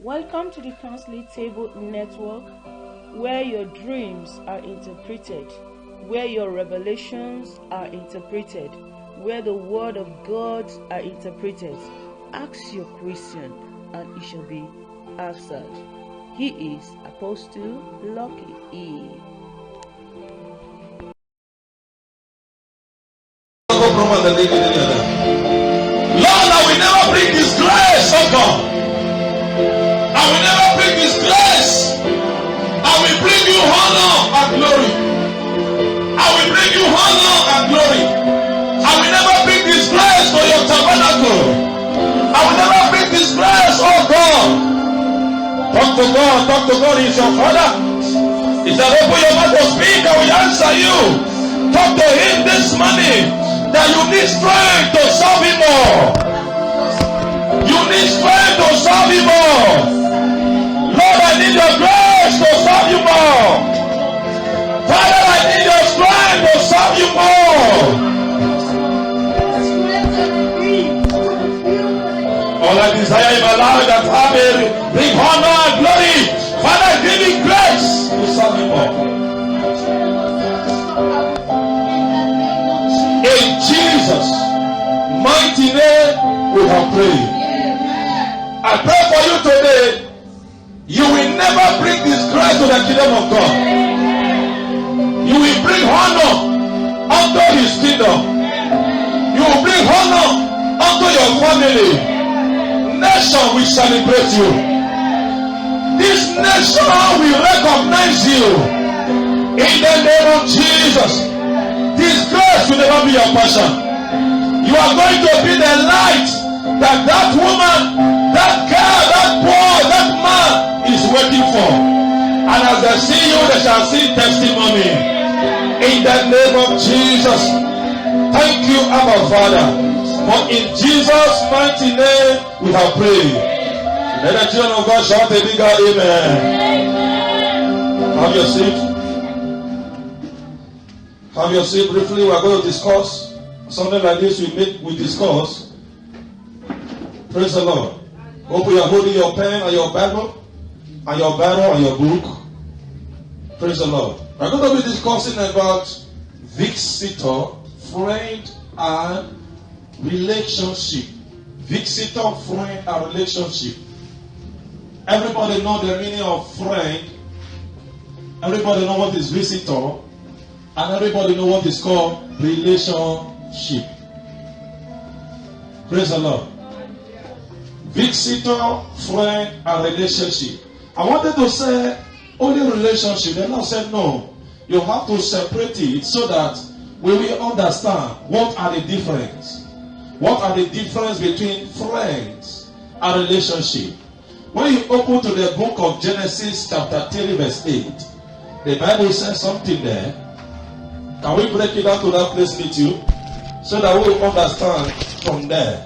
Welcome to the Counseling Table Network, where your dreams are interpreted, where your revelations are interpreted, where the Word of God are interpreted. Ask your question and it shall be answered. He is Apostle Lucky E. Lord, I will never bring disgrace, oh God. I will never bring disgrace. I will bring you honor and glory. I will bring you honor and glory. I will never bring disgrace to your tabernacle. I will never bring disgrace, oh God. Talk to God. Talk to God. He's your Father. He said, open your mouth to speak. I will answer you. Talk to Him this morning that you need strength to serve Him more. You need strength to serve Him more. Lord, I need your grace to serve you more. Father, I need your strength to serve you more. All I desire in my life that I may bring honor and glory. Father, give me grace to serve you more. In Jesus' mighty name we have prayed. I pray for you today. You will never bring disgrace to the kingdom of God. You will bring honor unto His kingdom. You will bring honor unto your family. Nation will celebrate you. This nation will recognize you. In the name of Jesus. Disgrace will never be your passion. You are going to be the light that woman, that girl, that boy, that man is waiting for. And as they see you, they shall see testimony. In the name of Jesus. Thank you, Abba Father. For in Jesus' mighty name we have prayed. Let the children of God shout a bigger amen. Have your seat. Have your seat. Briefly, we are going to discuss something like this. We discuss. Praise the Lord. Hope you are holding your pen and your Bible and your book. Praise the Lord. We are going to be discussing about visitor, friend, and relationship. Visitor, friend, and relationship. Everybody know the meaning of friend. Everybody know what is visitor. And everybody know what is called relationship. Praise the Lord. Visitor, friend, and relationship. I wanted to say only relationship. The Lord said no. You have to separate it so that we will understand what are the difference. What are the difference between friends and relationship? When you open to the book of Genesis chapter 3 verse 8, the Bible says something there. Can we break it down to that place with you so that we will understand from there?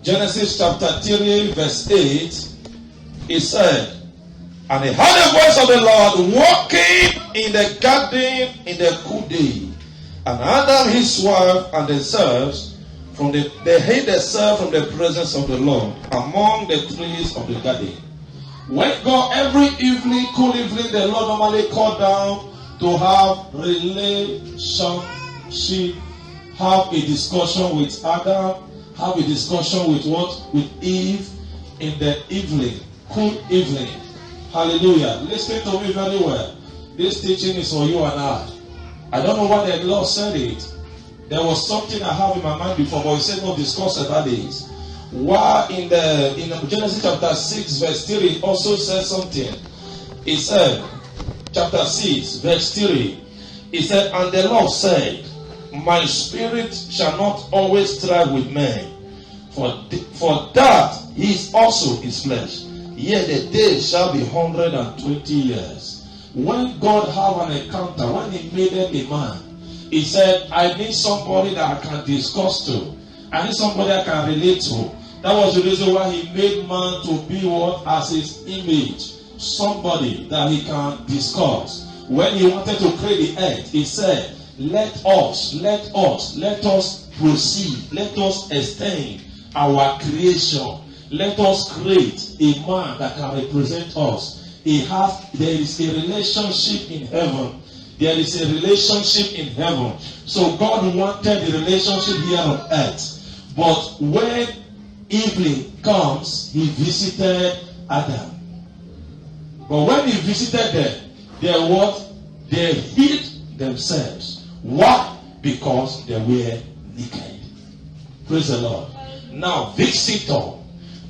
Genesis chapter 3 verse 8, it said, and he heard the voice of the Lord walking in the garden in the cool day. And Adam his wife and themselves they hid themselves from the presence of the Lord among the trees of the garden. When God every evening, cool evening, the Lord normally called down to have relationship, have a discussion with Adam, have a discussion with what? With Eve in the evening, cool evening. Hallelujah. Listen to me very well. This teaching is for you and I. I don't know why the Lord said it. There was something I have in my mind before, but He said no discuss about this. Why in Genesis chapter 6 verse 3 it also says something. It said, chapter 6 verse 3, it said, and the Lord said, my spirit shall not always strive with man, for that he is also his flesh. Yet the days shall be 120 years. When God have an encounter, when He made them a man, He said, I need somebody that I can discuss to. I need somebody I can relate to. That was the reason why He made man to be what? As His image. Somebody that He can discuss. When He wanted to create the earth, He said, let us proceed. Let us extend our creation. let us create a man that can represent us. There is a relationship in heaven. There is a relationship in heaven. So God wanted the relationship here on earth. But when evening comes, he visited Adam. But when he visited them, they hid themselves. Why? Because they were naked. Praise the Lord. Now, visitor.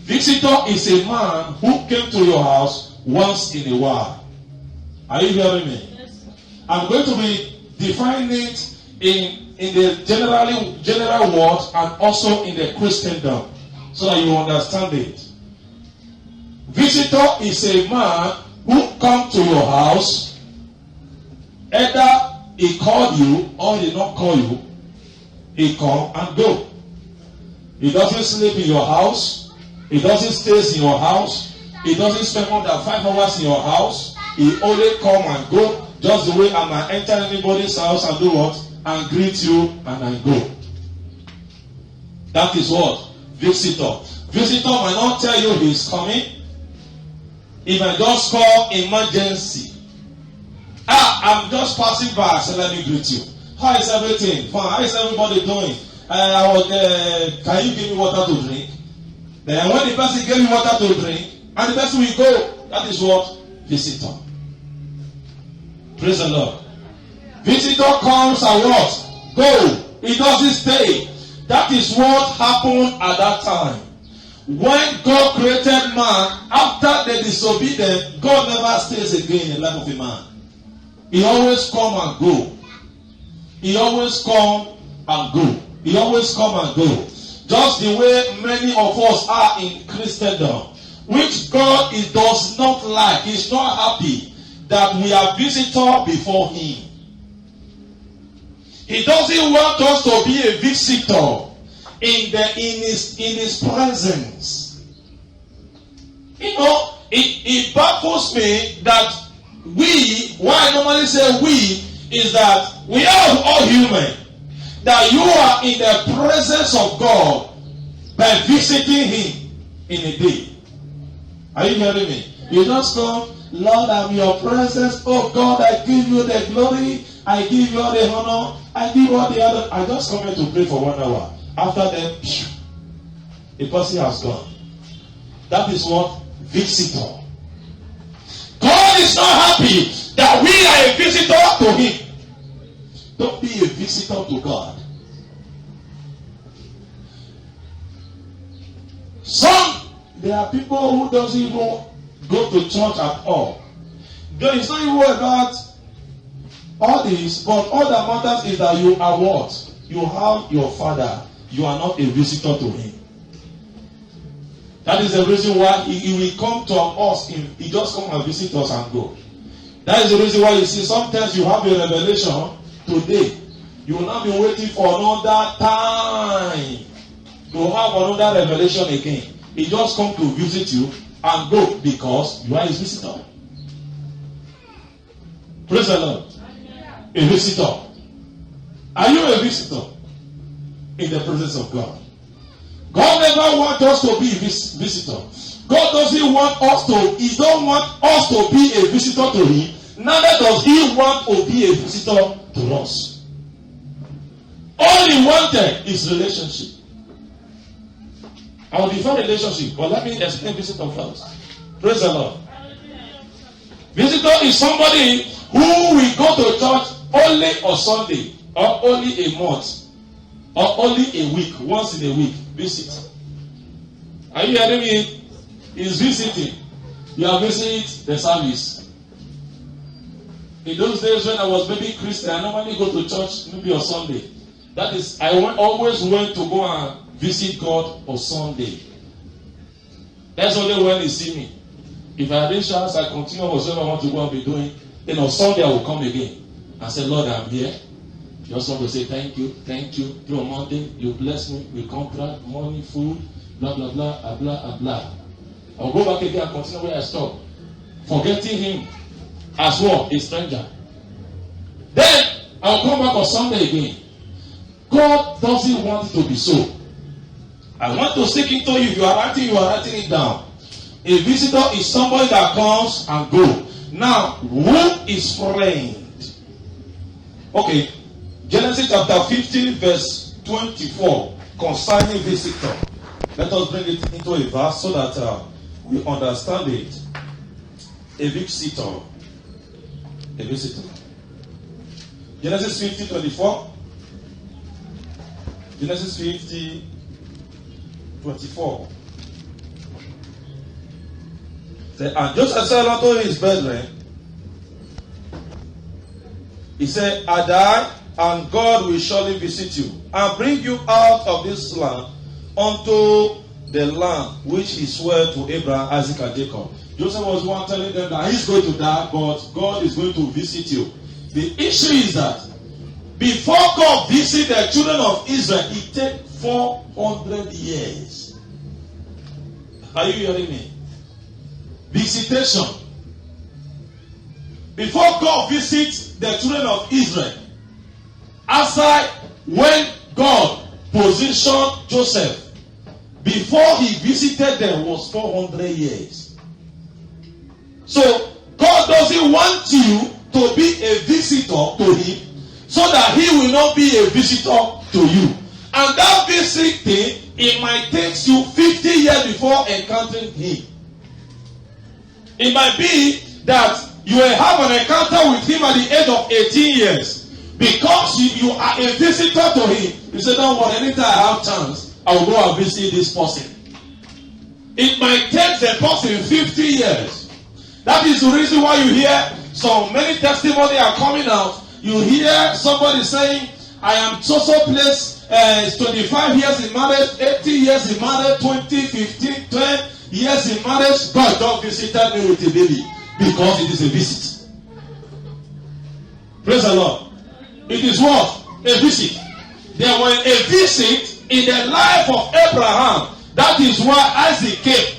Visitor is a man who came to your house once in a while. Are you hearing me? Yes. I'm going to be defining it in the general word and also in the Christendom so that you understand it. Visitor is a man who comes to your house. Either he called you or he did not call you. He come and go. He doesn't sleep in your house. He doesn't stay in your house. He doesn't spend more than 5 hours in your house. He only come and go, just the way I might enter anybody's house and do what? And greet you and I go. That is what? Visitor. Visitor might not tell you he's coming. He might just call emergency. I'm just passing by, so let me greet you. How is everything? Fine. How is everybody doing? Can you give me water to drink? Then when the person gave me water to drink, and the person will go, that is what? Visitor. Praise the Lord. Visitor comes and what? Go. He doesn't stay. That is what happened at that time. When God created man, after the disobedience, God never stays again in the life of a man. He always come and go. He always come and go. He always come and go. Just the way many of us are in Christendom, which God does not like. He's not happy that we are visitor before him. He doesn't want us to be a visitor in his presence. You know, it baffles me that why I normally say we, is that we are all human. That you are in the presence of God by visiting him in a day. Are you hearing me? You just come, Lord, I'm your presence. Oh God, I give you the glory. I give you all the honor. I give you all the other. I just come here to pray for 1 hour. After that, the person has gone. That is what? Visitor. God is not happy that we are a visitor to him. Don't be a visitor to God. There are people who doesn't even go to church at all. It's not even about all this, but all that matters is that you are what? You have your father. You are not a visitor to him. That is the reason why he will come to us. He just come and visit us and go. That is the reason why you see sometimes you have a revelation today. You will not be waiting for another time to have another revelation again. He just come to visit you and go because you are his visitor. Praise the Lord. A visitor. Are you a visitor in the presence of God? God never wants us to be a visitor. God doesn't want us to, he don't want us to be a visitor to him. Neither does he want to be a visitor to us. All he wanted is relationship. I will define relationship, but let me explain visitor first. Praise the Lord. Visitor is somebody who will go to church only on Sunday, or only a month, or only a week, once in a week. Visit. Are you hearing me? He's visiting. You are visiting the service. In those days when I was maybe Christian, I normally go to church maybe on Sunday. That is, always went to go and visit God on Sunday. That's only when he see me. If I arrange chance, I continue whatever I want to go and be doing. Then on Sunday I will come again and say, Lord, I'm here. Just want to say thank you. Through on Monday, you bless me with contract, money, food, blah, blah, blah, blah, blah. I'll go back again and continue where I stopped. Forgetting him as well, a stranger. Then I'll come back on Sunday again. God doesn't want it to be so. I want to stick into you. If you are writing it down. A visitor is somebody that comes and goes. Now, who is friend? Okay, Genesis chapter 15 verse 24 concerning visitor. Let us bring it into a verse so that we understand it. A visitor. A visitor. Genesis 50:24. Genesis 50:24. And Joseph said unto his brethren, he said, I die, and God will surely visit you, and bring you out of this land unto the land which he swore to Abraham, Isaac, and Jacob. Joseph was the one telling them that he's going to die, but God is going to visit you. The issue is that before God visited the children of Israel, it took 400 years. Are you hearing me? Visitation. Before God visits the children of Israel, aside when God positioned Joseph, before he visited them was 400 years. So God doesn't want you to be a visitor to him, so that he will not be a visitor to you. And that visiting, it might take you 50 years before encountering him. It might be that you will have an encounter with him at the age of 18 years. Because you are a visitor to him. You say, don't worry, anytime I have chance, I will go and visit this person. It might take the person 50 years. That is the reason why you hear so many testimonies are coming out. You hear somebody saying, I am so place, 25 years in marriage, 80 years in marriage, 20, 15, 10 years in marriage. God don't visit me with a baby because it is a visit. Praise the Lord. It is what? A visit. There was a visit in the life of Abraham. That is why Isaac came.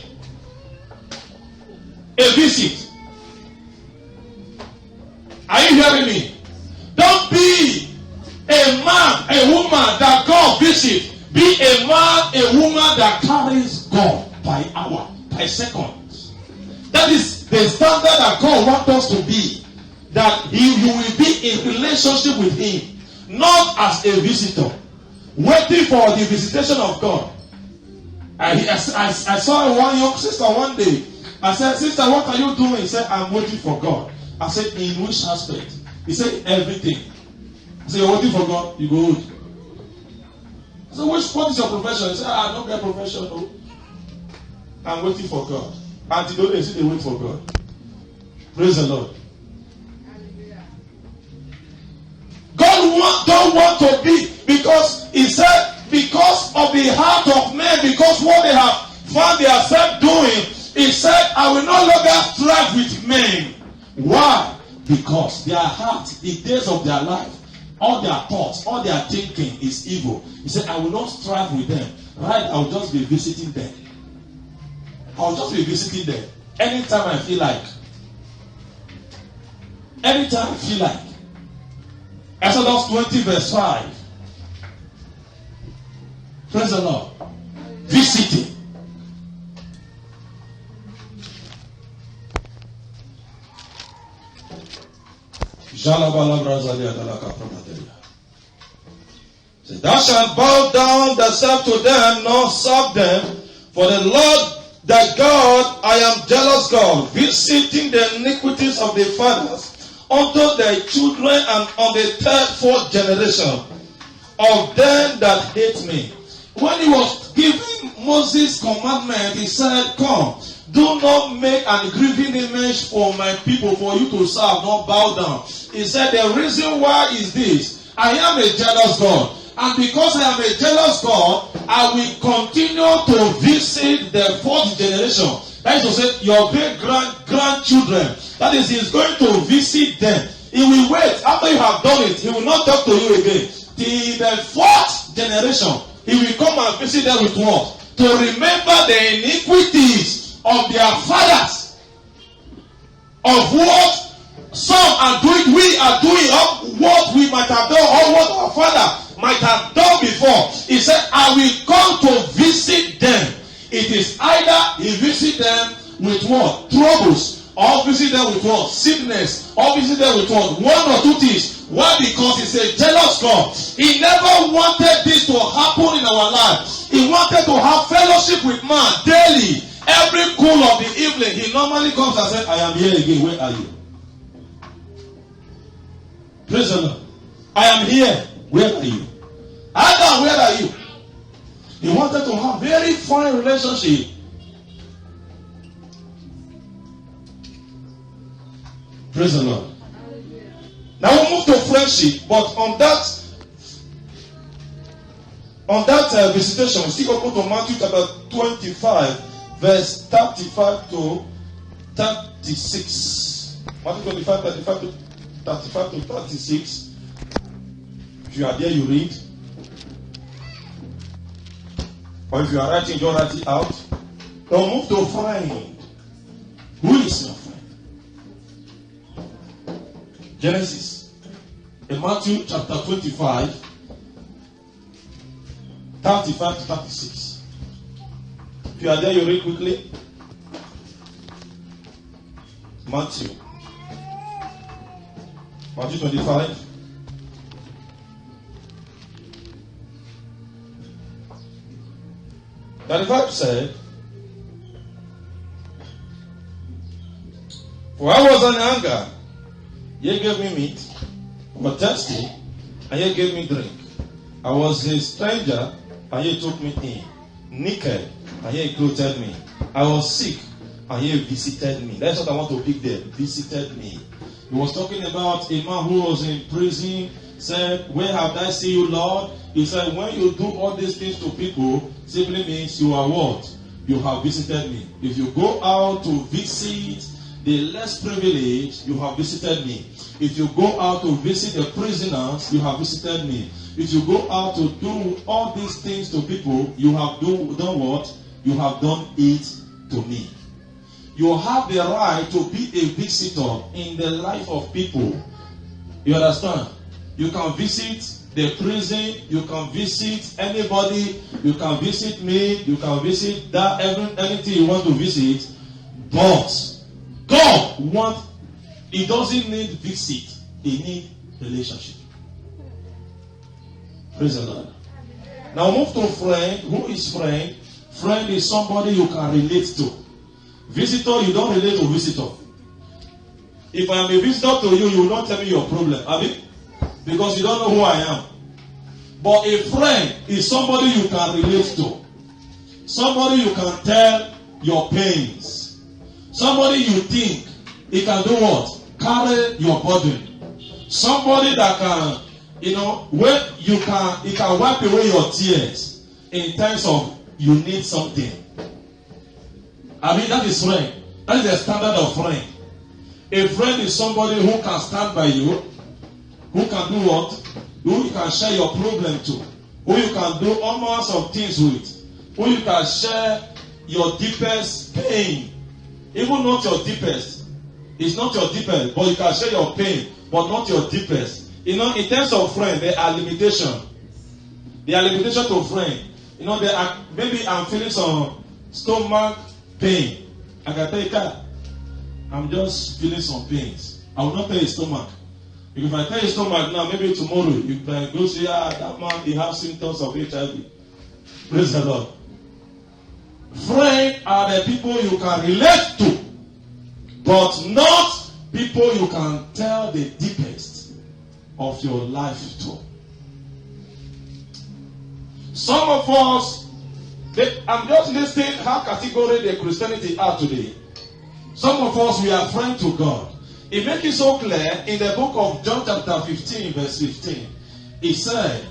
A visit. Are you hearing me? Don't be a man, a woman that God visits. Be a man, a woman that carries God by hour, by seconds. That is the standard that God wants us to be. That you will be in relationship with him, not as a visitor, waiting for the visitation of God. I saw one young sister one day. I said, sister, what are you doing? He said, I'm waiting for God. I said, in which aspect? He said, everything. I said, you're waiting for God? You go. I said, what is your profession? He said, I don't get profession. No. I'm waiting for God. Until they say they wait for God. Praise the Lord. God don't want to be, because he said, because of the heart of men, because what they have found themselves doing, he said, I will no longer strive with men. Why? Because their heart, the days of their life, all their thoughts, all their thinking is evil. He said, I will not strive with them. Right? I will just be visiting them. I will just be visiting them anytime I feel like. Anytime I feel like. Exodus 20 verse 5. Praise the Lord. Visiting. Say, thou shalt bow down thyself to them, nor serve them. For the Lord thy God, I am jealous God, visiting the iniquities of the fathers unto their children, and on the third, fourth generation of them that hate me. When he was giving Moses commandment, he said, come, do not make an graven image for my people, for you to serve, not bow down. He said, the reason why is this: I am a jealous God. And because I am a jealous God, I will continue to visit the fourth generation. That is to say, your great grandchildren. That is, he is going to visit them. He will wait. After you have done it, he will not talk to you again. Till the fourth generation, he will come and visit them with what? To remember the iniquities of their fathers. Of what some are doing, we are doing, of what we might have done, or what our father might have done before. He said, I will come to visit them. It is either he visit them with what? Troubles. Or visit them with what? Sickness. Or visit them with what? One or two things. Why? Because he's a jealous God. He never wanted this to happen in our life. He wanted to have fellowship with man daily. Every cool of the evening, he normally comes and says, I am here again. Where are you? Praise the Lord. I am here. Where are you? Adam, where are you? He wanted to have very fine relationship. Praise the Lord. Now we move to friendship, but on that visitation, we still go to Matthew chapter 25, verse 35 to 36. Matthew 25, 35 to 36. If you are there, you read. Or if you are writing, don't write it out. Now move to friend. Who is your friend? Genesis. In Matthew chapter 25, 35 to 36. If you are there, you read quickly. Matthew 25. The Bible said, for I was in anger, ye gave me meat, I was thirsty, and ye gave me drink. I was a stranger, and ye took me in. Naked, and ye clothed me. I was sick, and ye visited me. That's what I want to pick there. Visited me. He was talking about a man who was in prison, said, where have I seen you, Lord? He said, when you do all these things to people, simply means you are what? You have visited me. If you go out to visit the less privileged, you have visited me. If you go out to visit the prisoners, you have visited me. If you go out to do all these things to people, you have done what? You have done it to me. You have the right to be a visitor in the life of people. You understand? You can visit the prison, you can visit anybody, you can visit me, you can visit that, anything you want to visit. But God He doesn't need visit, He needs relationship. Praise the Lord. Now move to friend. Who is friend? Friend is somebody you can relate to. Visitor, you don't relate to visitor. If I am a visitor to you, you will not tell me your problem, Abi? Because you don't know who I am. But a friend is somebody you can relate to. Somebody you can tell your pains. Somebody you think he can do what? Carry your burden. Somebody that can, when he can wipe away your tears in times of you need something. I mean, that is friend. That is the standard of friend. A friend is somebody who can stand by you, who can do what? Who you can share your problem to, who you can do all manner of things with, who you can share your deepest pain, even not your deepest. It's not your deepest, but you can share your pain, but not your deepest. In terms of friend, there are limitations. There are limitations to friend. There are, maybe I'm feeling some stomach pain. I can tell you, I'm just feeling some pains. I will not tell you stomach. If I tell you stomach now, maybe tomorrow you can go say, that man, he has symptoms of HIV. Praise the Lord. Friends are the people you can relate to, but not people you can tell the deepest of your life to. Some of us, I'm just listening how category the Christianity are today. Some of us, we are friends to God. It makes it so clear in the book of John chapter 15, verse 15. It said,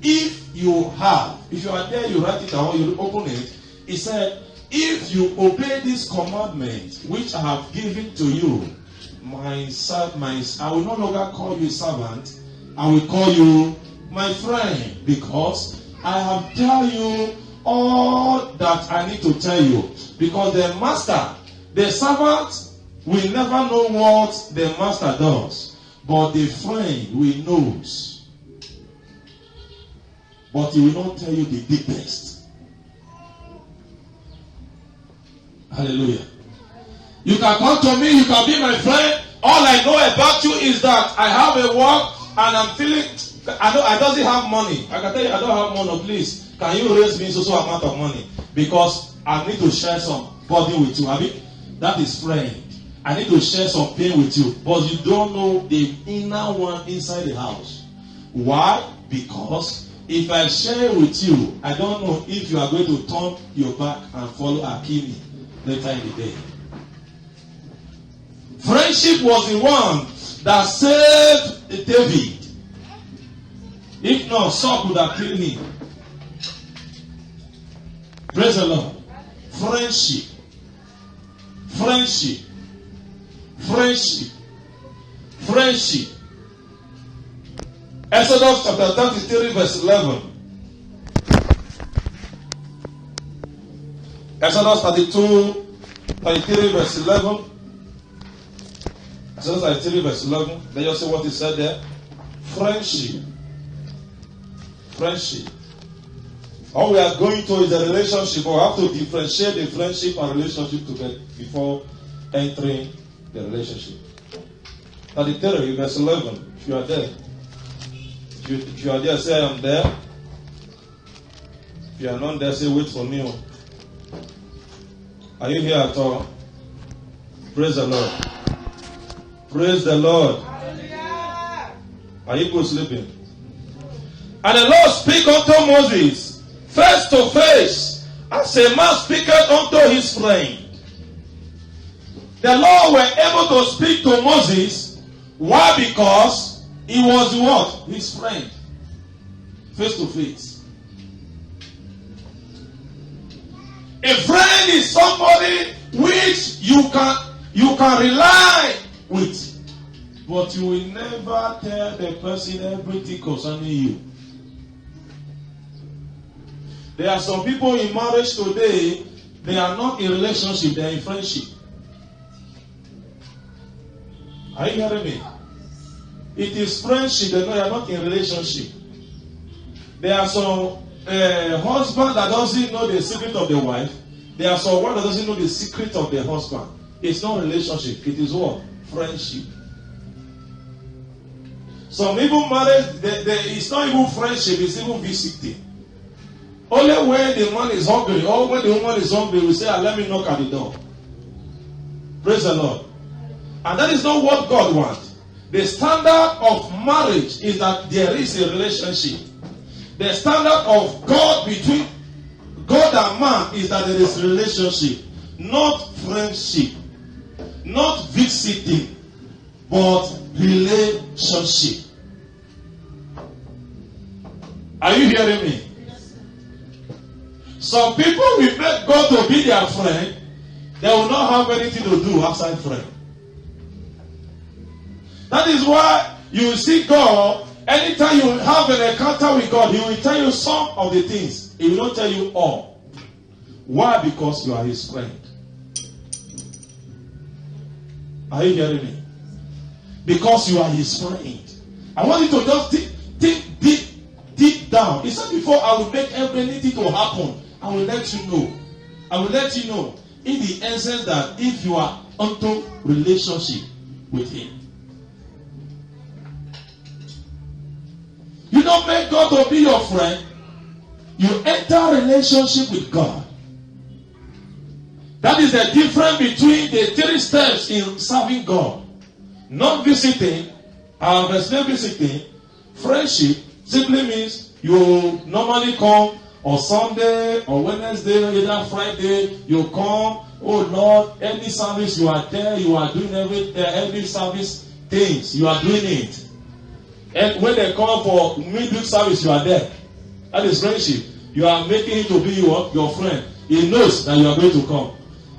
if you are there, you write it down, you open it. It said, if you obey this commandment which I have given to you, I will no longer call you servant, I will call you my friend, because I have tell you all that I need to tell you. Because the servant will never know what the master does, but the friend will knows. but he will not tell you the deepest. Hallelujah. You can come to me, you can be my friend. All I know about you is that I have a work and I'm feeling, I doesn't have money. I can tell you I don't have money. Please, can you raise me so amount of money? Because I need to share some burden with you. I mean, that is friend. I need to share some pain with you. But you don't know the inner one inside the house. Why? Because if I share with you, I don't know if you are going to turn your back and follow Akimi later in the day. Friendship was the one that saved David. If not, Saul would have killed him. Praise the Lord. Friendship. Friendship. Friendship. Friendship. Exodus chapter 33 verse 11. Exodus 33 verse 11. Exodus 33 verse 11. Let us see what he said there. Friendship. Friendship. All we are going to is a relationship. We have to differentiate the friendship and relationship together before entering the relationship. 33 verse 11. If you are there. If you are there, say I am there. If you are not there, say wait for me. Are you here at all? Praise the Lord. Praise the Lord. Are you good sleeping? And the Lord spake unto Moses face to face, as a man speaketh unto his friend. The Lord were able to speak to Moses. Why? Because he was what? His friend. Face to face. A friend is somebody which you can rely with, but you will never tell the person everything concerning you. There are some people in marriage today, they are not in relationship, they are in friendship. Are you hearing me? It is friendship, they know you are not in relationship. There are some husband that doesn't know the secret of the wife. There are some one that doesn't know the secret of the husband. It's not relationship, it is what? Friendship. Some even marriage, it's not even friendship, it's even visiting. Only when the man is hungry or when the woman is hungry, we say, let me knock at the door. Praise the Lord. And that is not what God wants. The standard of marriage is that there is a relationship. The standard of God between God and man is that there is a relationship, not friendship, not visiting, but relationship. Are you hearing me? Some people will make God to be their friend. They will not have anything to do outside friend. That is why you see God, anytime you have an encounter with God, He will tell you some of the things. He will not tell you all. Why? Because you are His friend. Are you hearing me? Because you are His friend. I want you to just think deep down. He said before I will make everything to happen, I will let you know. I will let you know in the essence that if you are into relationship with Him. You don't make God to be your friend. You enter relationship with God. That is the difference between the 3 steps in serving God. Non-visiting, visiting, friendship simply means you normally come on Sunday or Wednesday or either Friday. You come, oh Lord, any service you are there, you are doing every service things, you are doing it. And when they come for midweek service, you are there. That is friendship. You are making him to be your friend. He knows that you are going to come.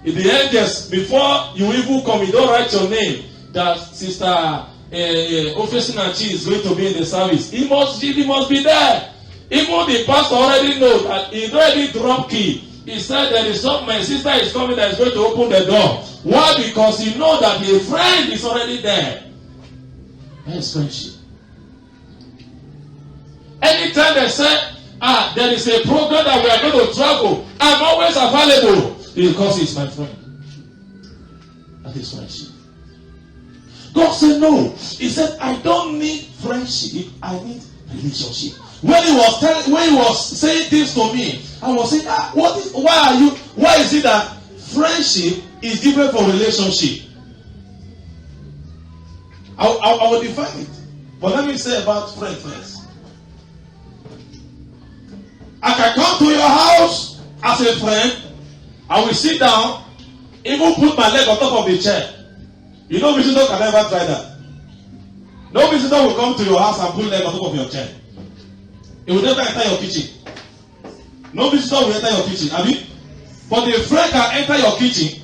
In the angels, before you even come, you don't write your name that Sister Ofesinachi is going to be in the service. He must be there. Even the pastor already knows that he already dropped key. He said there is some, my sister is coming that is going to open the door. Why? Because he knows that a friend is already there. That is friendship. Anytime they say There is a program that we are going to travel. I'm always available because he's my friend. That is friendship. God said no. He said, I don't need friendship. I need relationship. When he was saying this to me, I was saying, why is it that friendship is different from relationship? I will define it. But let me say about friend first. I can come to your house as a friend. I will sit down, even put my leg on top of the chair. You know, visitor can never try that. No visitor will come to your house and put leg on top of your chair. It will never enter your kitchen. No visitor will enter your kitchen. But a friend can enter your kitchen,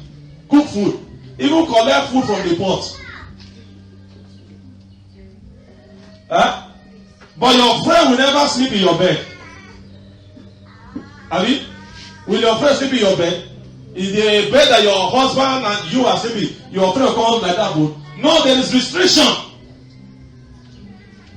cook food, even collect food from the pot. But your friend will never sleep in your bed. Will your friend sleep in your bed? Is there a bed that your husband and you are sleeping? Your friend will come like that. No, there is restriction.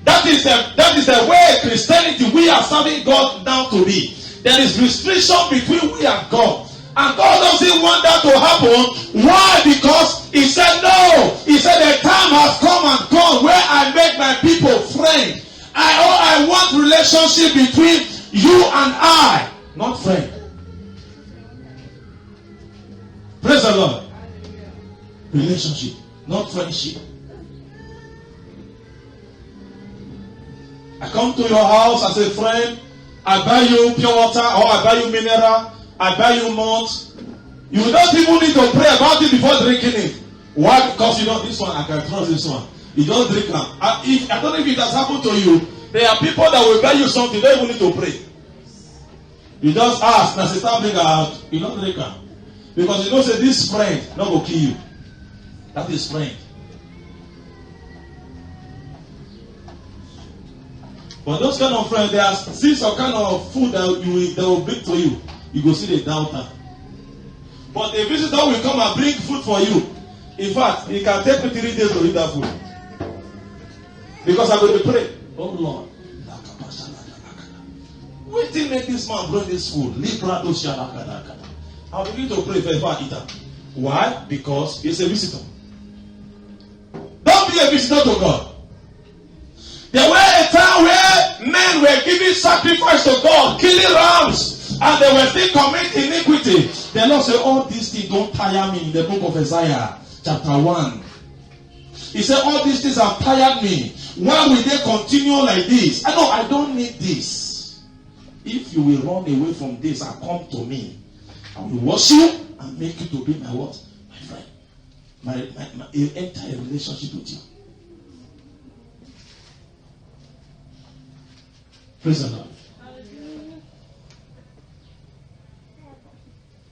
That is the way Christianity, we are serving God now to be. There is restriction between we and God. And God doesn't want that to happen. Why? Because he said no. He said the time has come and gone where I make my people friend. I want relationship between you and I, not friend. Praise the Lord. Relationship, not friendship. I come to your house as a friend. I buy you pure water, or I buy you mineral. I buy you malt. You don't even need to pray about it before drinking it. Why? Because you know this one, I can trust this one. You just drink them. I don't know if it has happened to you. There are people that will buy you something, you don't even need to pray. You just ask, now Satan bring out, you don't drink them. Because you don't say this friend not will kill you. That is friend. But those kind of friends, there are still some kind of food that will bring to you. You go see the doubter. But a visitor will come and bring food for you. In fact, it can take me 3 days to eat that food. Because I'm going to pray. Oh Lord. What did make this man bring this food? I'll begin to pray before I eat it. Why? Because he's a visitor. Don't be a visitor to God. There were a time where men were giving sacrifice to God, killing rams, and they were still committing iniquity. The Lord said, all these things don't tire me. In the book of Isaiah, chapter 1. He said, all these things have tired me. Why will they continue like this? I don't need this. If you will run away from this and come to me, I will wash you and make you to be my what? My friend. My entire relationship with you. Praise the Lord.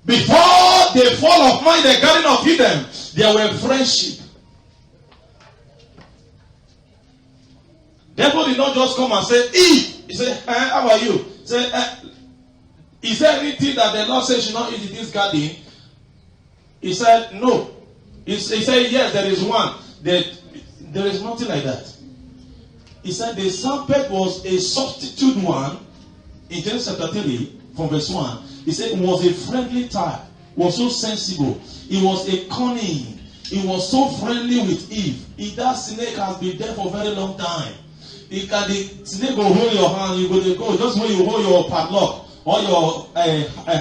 Before the fall of man in the Garden of Eden, there were friendship. Devil did not just come and say, eat. He said, how are you? He said, is there anything that the Lord said should not eat in this garden? He said, no. He said, yes, there is one. There is nothing like that. He said the serpent was a substitute one. In Genesis chapter 3, from verse 1, he said it was a friendly type, was so sensible. It was a cunning. It was so friendly with Eve. That snake has been there for a very long time. The snake will hold your hand, you go just when you hold your padlock or your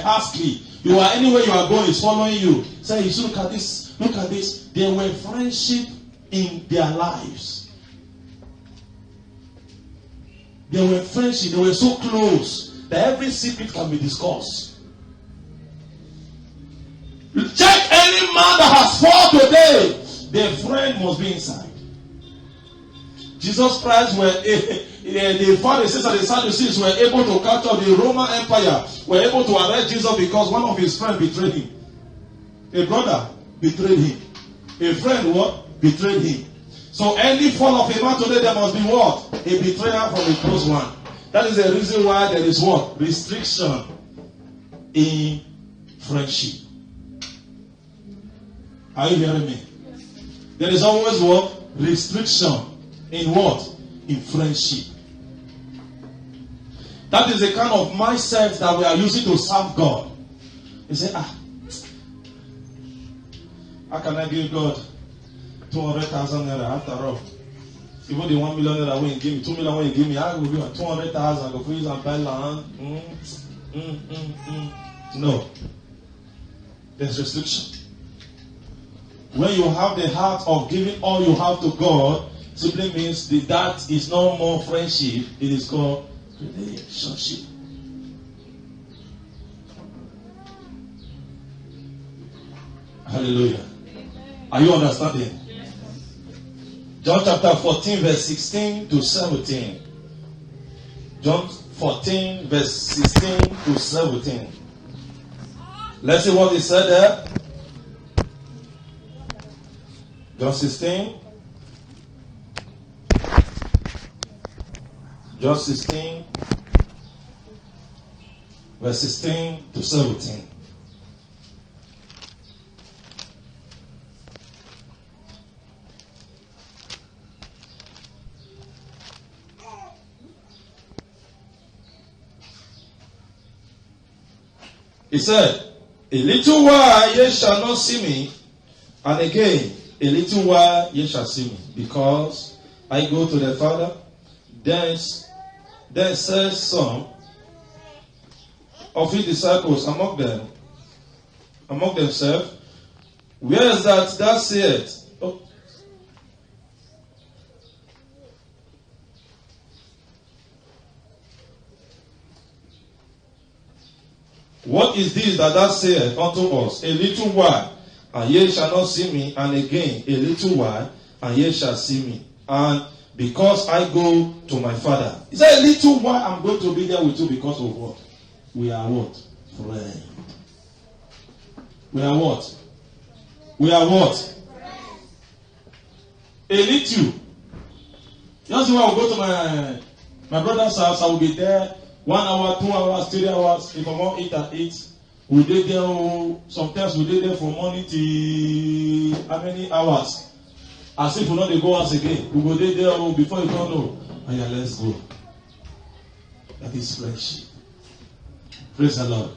house key. You are anywhere you are going, it's following you. Say, you look at this, look at this. There were friendship in their lives. They were friendship, they were so close that every secret can be discussed. Check any man that has fallen today, their friend must be inside. Jesus Christ, the Pharisees and the Sadducees were able to capture the Roman Empire, were able to arrest Jesus because one of his friends betrayed him. A brother betrayed him. A friend what? Betrayed him. So any fall of a man today, there must be what? A betrayal from a close one. That is the reason why there is what? Restriction in friendship. Are you hearing me? There is always what? Restriction in what? In friendship. That is the kind of mindset that we are using to serve God. You say, how can I give God 200,000 naira after all? Even the 1 million naira when you give me, 2 million when you give me, I will give you 200,000 go for use and buy land. No. There's restriction. When you have the heart of giving all you have to God, simply means that is no more friendship. It is called relationship. Hallelujah. Are you understanding? John chapter 14 verse 16 to 17. John 14 verse 16 to 17. Let's see what he said there. John 16. John 16 verse 16 to 17. He said, a little while ye shall not see me, and again a little while ye shall see me, because I go to the Father. Then says some of his disciples among themselves, where is that saith? What is this that saith unto us? A little while, and ye shall not see me, and again a little while, and ye shall see me. And because I go to my Father. He said, a little while I'm going to be there with you because of what? We are what? Friends. We are what? We are what? A little. Just when I will go to my brother's house, I will be there 1 hour, 2 hours, 3 hours. If I want to eat at 8, we did there. Sometimes we did there from morning till how many hours? As if we not go once again. We go there before you don't know. And yeah, let's go. That is friendship. Praise the Lord.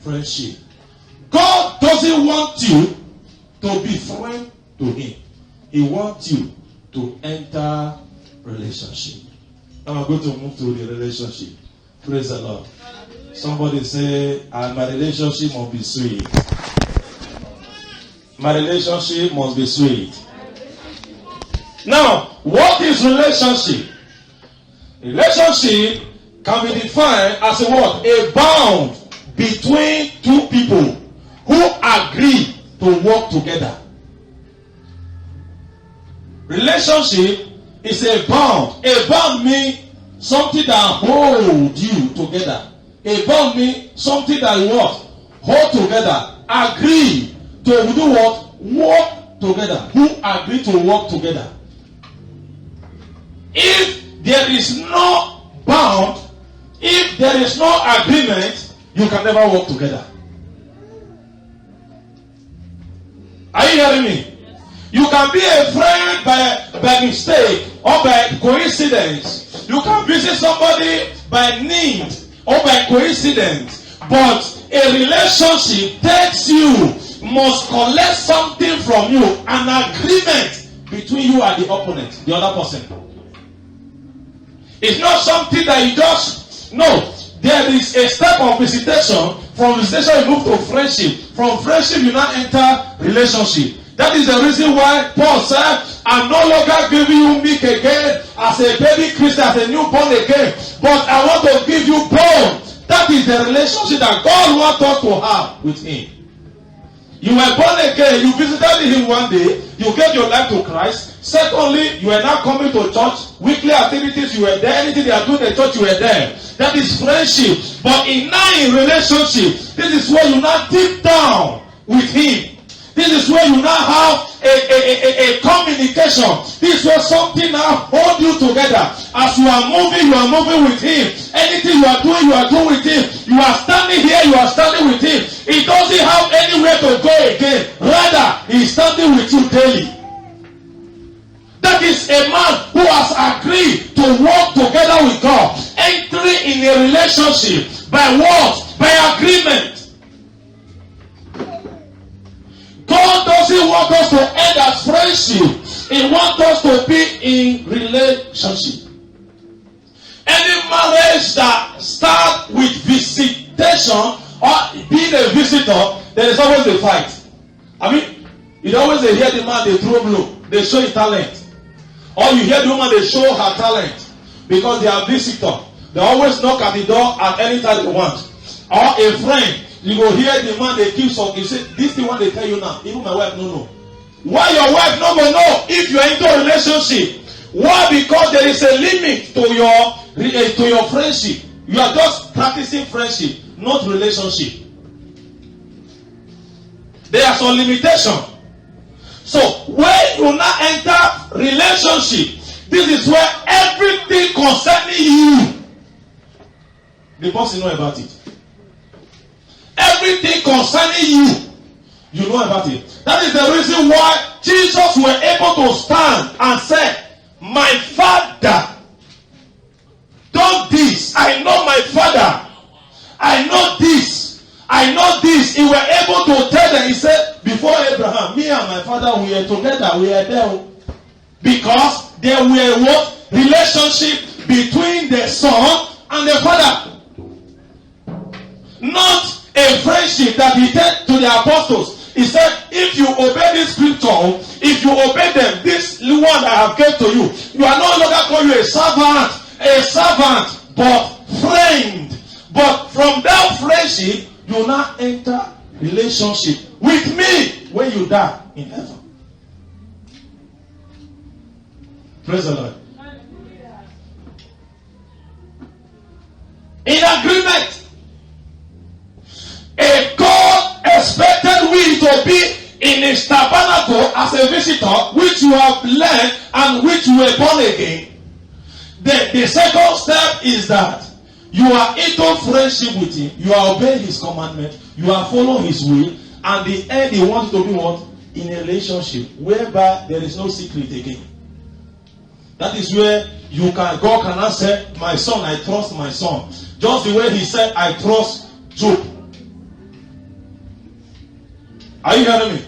Friendship. God doesn't want you to be friend to Him. He wants you to enter relationship. Now I'm going to move to the relationship. Praise the Lord. Somebody say, my relationship must be sweet. My relationship must be sweet. Now, what is relationship? Relationship can be defined as a what? A bond between two people who agree to work together. Relationship is a bond. A bond means something that holds you together. A bond means something that what? Hold together. Agree to do what? Work together. Who agree to work together? If there is no bond, if there is no agreement, you can never work together. Are you hearing me? You can be a friend by mistake or by coincidence. You can visit somebody by need or by coincidence. But a relationship takes you, must collect something from you, an agreement between you and the opponent, the other person. It's not something that you just know. There is a step of visitation. From visitation you move to friendship. From friendship you now enter relationship. That is the reason why Paul said, I'm no longer giving you milk again as a baby Christian, as a newborn again, but I want to give you bone. That is the relationship that God wants us to have with Him. You were born again, you visited Him one day, you gave your life to Christ. Secondly, you are now coming to church. Weekly activities, you were there. Anything they are doing in the church, you were there. That is friendship. But in relationship, this is where you now deep down with Him. This is where you now have a communication. This is where something now hold you together. As you are moving with Him. Anything you are doing with Him. You are standing here, you are standing with Him. He doesn't have anywhere to go again. Rather, He is standing with you daily. That is a man who has agreed to work together with God. entering in a relationship by what? By agreement. God doesn't want us to end as friendship. He wants us to be in relationship. Any marriage that starts with visitation or being a visitor, there is always a fight. I mean, you always hear the man, they throw blow, they show his talent. Or you hear the woman, they show her talent. Because they are visitor. They always knock at the door at any time they want. Or a friend, you go hear the man, they keep talking. You say, this thing what they tell you now. Even my wife no know. Why your wife no go know if you are into a relationship? Why? Because there is a limit to your friendship. You are just practicing friendship, not relationship. There are some limitations. So when you now enter relationship, this is where everything concerning you, the person know about it. Everything concerning you, you know about it. That is the reason why Jesus was able to stand and say, my Father, done this. I know my Father. I know this. I know this. He was able to tell them. He said, before Abraham, me and my father, we are together. We are there. Because there were what? Relationship between the son and the father. Not a friendship that he said to the apostles. He said, if you obey this scripture, if you obey them, this one I have given to you, you are no longer called you a servant, but friend. But from that friendship, you now enter relationship with me when you die in heaven. Praise the Lord. In agreement. A God expected we to be in his tabernacle as a visitor, which you have learned and which you were born again. The second step is that you are into friendship with him, you are obeying his commandment, you are following his will, and the end he wants to be what? In a relationship whereby there is no secret again. That is where God cannot say, my son, I trust my son. Just the way he said, I trust Job. Are you hearing me?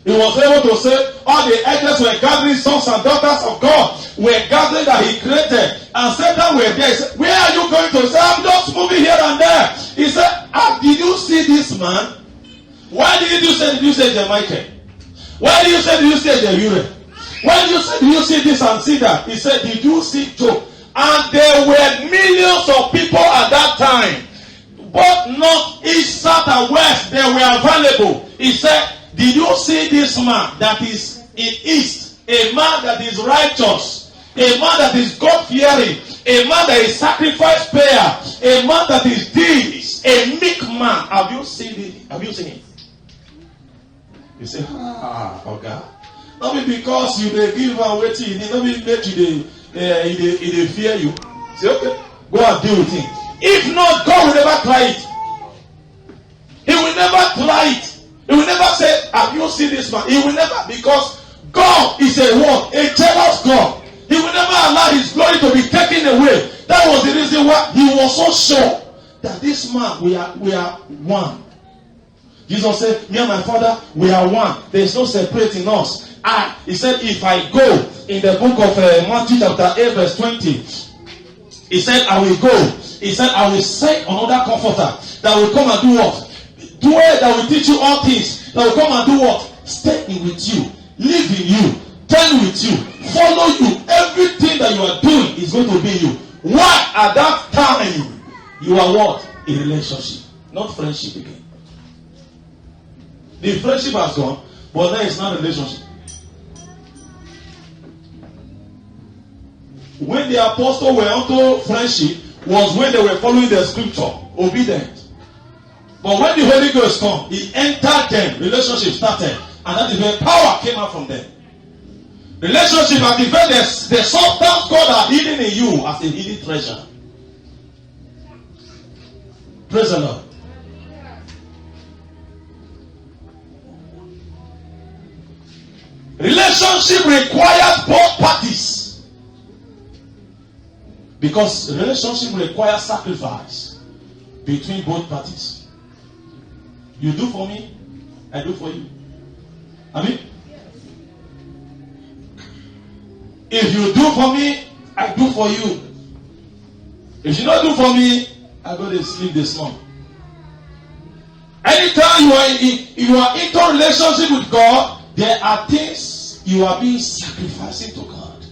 He was able to say, all the angels were gathering, sons and daughters of God were gathering that he created. And Satan were there. He said, where are you going to? He said, I'm just moving here and there. He said, did you see this man? Why did you say Jamaica? Why did you say Ure? Why did you see this and see that? He said, did you see Job? And there were millions of people at that time. Both north, east, south, and west, they were available. He said, did you see this man that is in east? A man that is righteous. A man that is God-fearing. A man that is sacrifice-payer. A man that is this. A meek man. Have you seen it? Have you seen it? You say, okay. Not be because you dey give and waiting. You need not be make you they fear you. Say, okay, go and deal with him. If not, God will never try it. He will never try it. He will never say, have you seen this man? He will never, because God is a jealous God. He will never allow his glory to be taken away. That was the reason why he was so sure that this man, we are one. Jesus said, me and my Father, we are one. There is no separating us. He said, if I go in the book of Matthew chapter 8 verse 20, he said, I will go. He said, I will send another comforter that will come and do what? Do it, that will teach you all things. That will come and do what? Stay in with you. Live in you. Turn with you. Follow you. Everything that you are doing is going to be you. Why? At that time, you are what? A relationship. Not friendship again. The friendship has gone, but now it's not a relationship. When the apostles were onto friendship, was when they were following the scripture, obedient. But when the Holy Ghost come, he entered them, relationship started, and that is where power came out from them. Relationship activates the substance God had hidden in you as a hidden treasure. Praise the Lord. Relationship requires both parties. Because relationship requires sacrifice between both parties. You do for me, I do for you. I mean, if you do for me, I do for you. If you don't do for me, I go to sleep this morning. Anytime you are into relationship with God, there are things you are being sacrificing to God.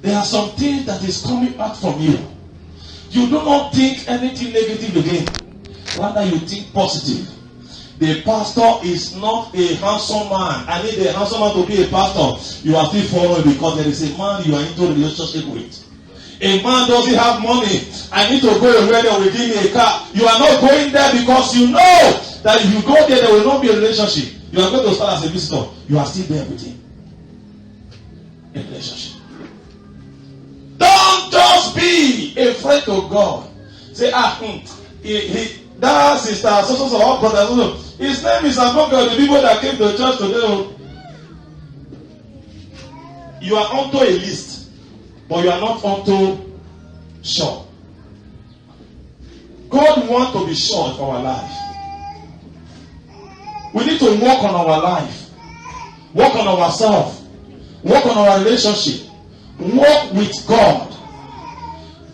There are some things that is coming out from you. You do not think anything negative again. Rather, you think positive. The pastor is not a handsome man. I need a handsome man to be a pastor. You are still following because there is a man you are into a relationship with. A man doesn't have money. I need to go where they will give me a car. You are not going there because you know that if you go there will not be a relationship. You are going to start as a visitor. You are still there with him. A relationship. Don't just be a friend of God. Say, that sister, so, brother, so. His name is among the people that came to church today. You are onto a list, but you are not onto sure. God wants to be sure for our life. We need to work on our life, work on ourselves, work on our relationship, work with God,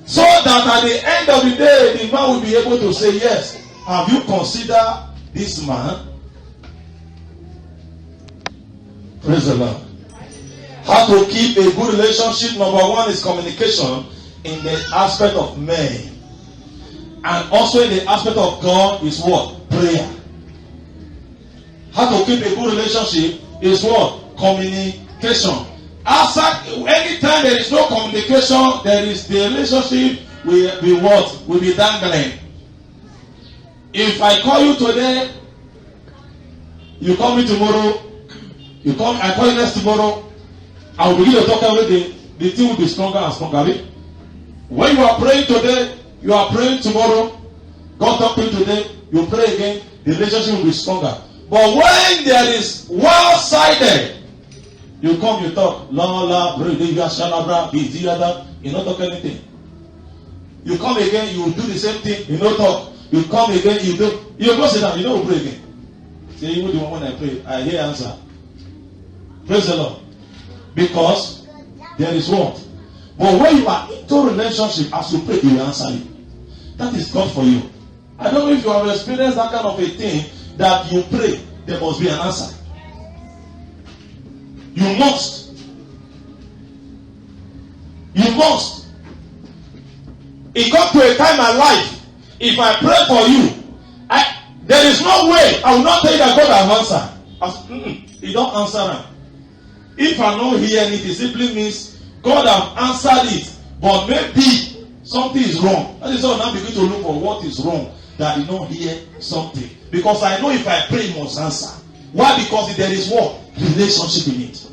so that at the end of the day, the man will be able to say, yes, have you considered this man? Praise the Lord. How to keep a good relationship? Number one is communication in the aspect of men. And also in the aspect of God is what? Prayer. How to keep a good relationship is what? Communication. Anytime there is no communication, there is the relationship will be what? Will be dangling. If I call you today, you call me tomorrow, I call you next tomorrow, I will begin to talk every day, the thing will be stronger and stronger. When you are praying today, you are praying tomorrow, God talk to you today, you pray again, the relationship will be stronger. But when there is one-sided, you come, you talk, you not talk anything. You come again, you do the same thing, you don't talk. You come again, you go sit down, you don't pray again. Say, even the one when I pray, I hear answer. Praise the Lord. Because there is what? But when you are into relationship, as you pray, he will answer you. That is God for you. I don't know if you have experienced that kind of a thing, that you pray, there must be an answer. You must. You must. It got to a time in my life, if I pray for you, there is no way I will not tell you that God has answered. He don't answer them. If I don't hear it, it simply means God has answered it, but maybe something is wrong. That is why I now begin to look for what is wrong, that you don't hear something. Because I know if I pray, he must answer. Why? Because there is what? Relationship in it.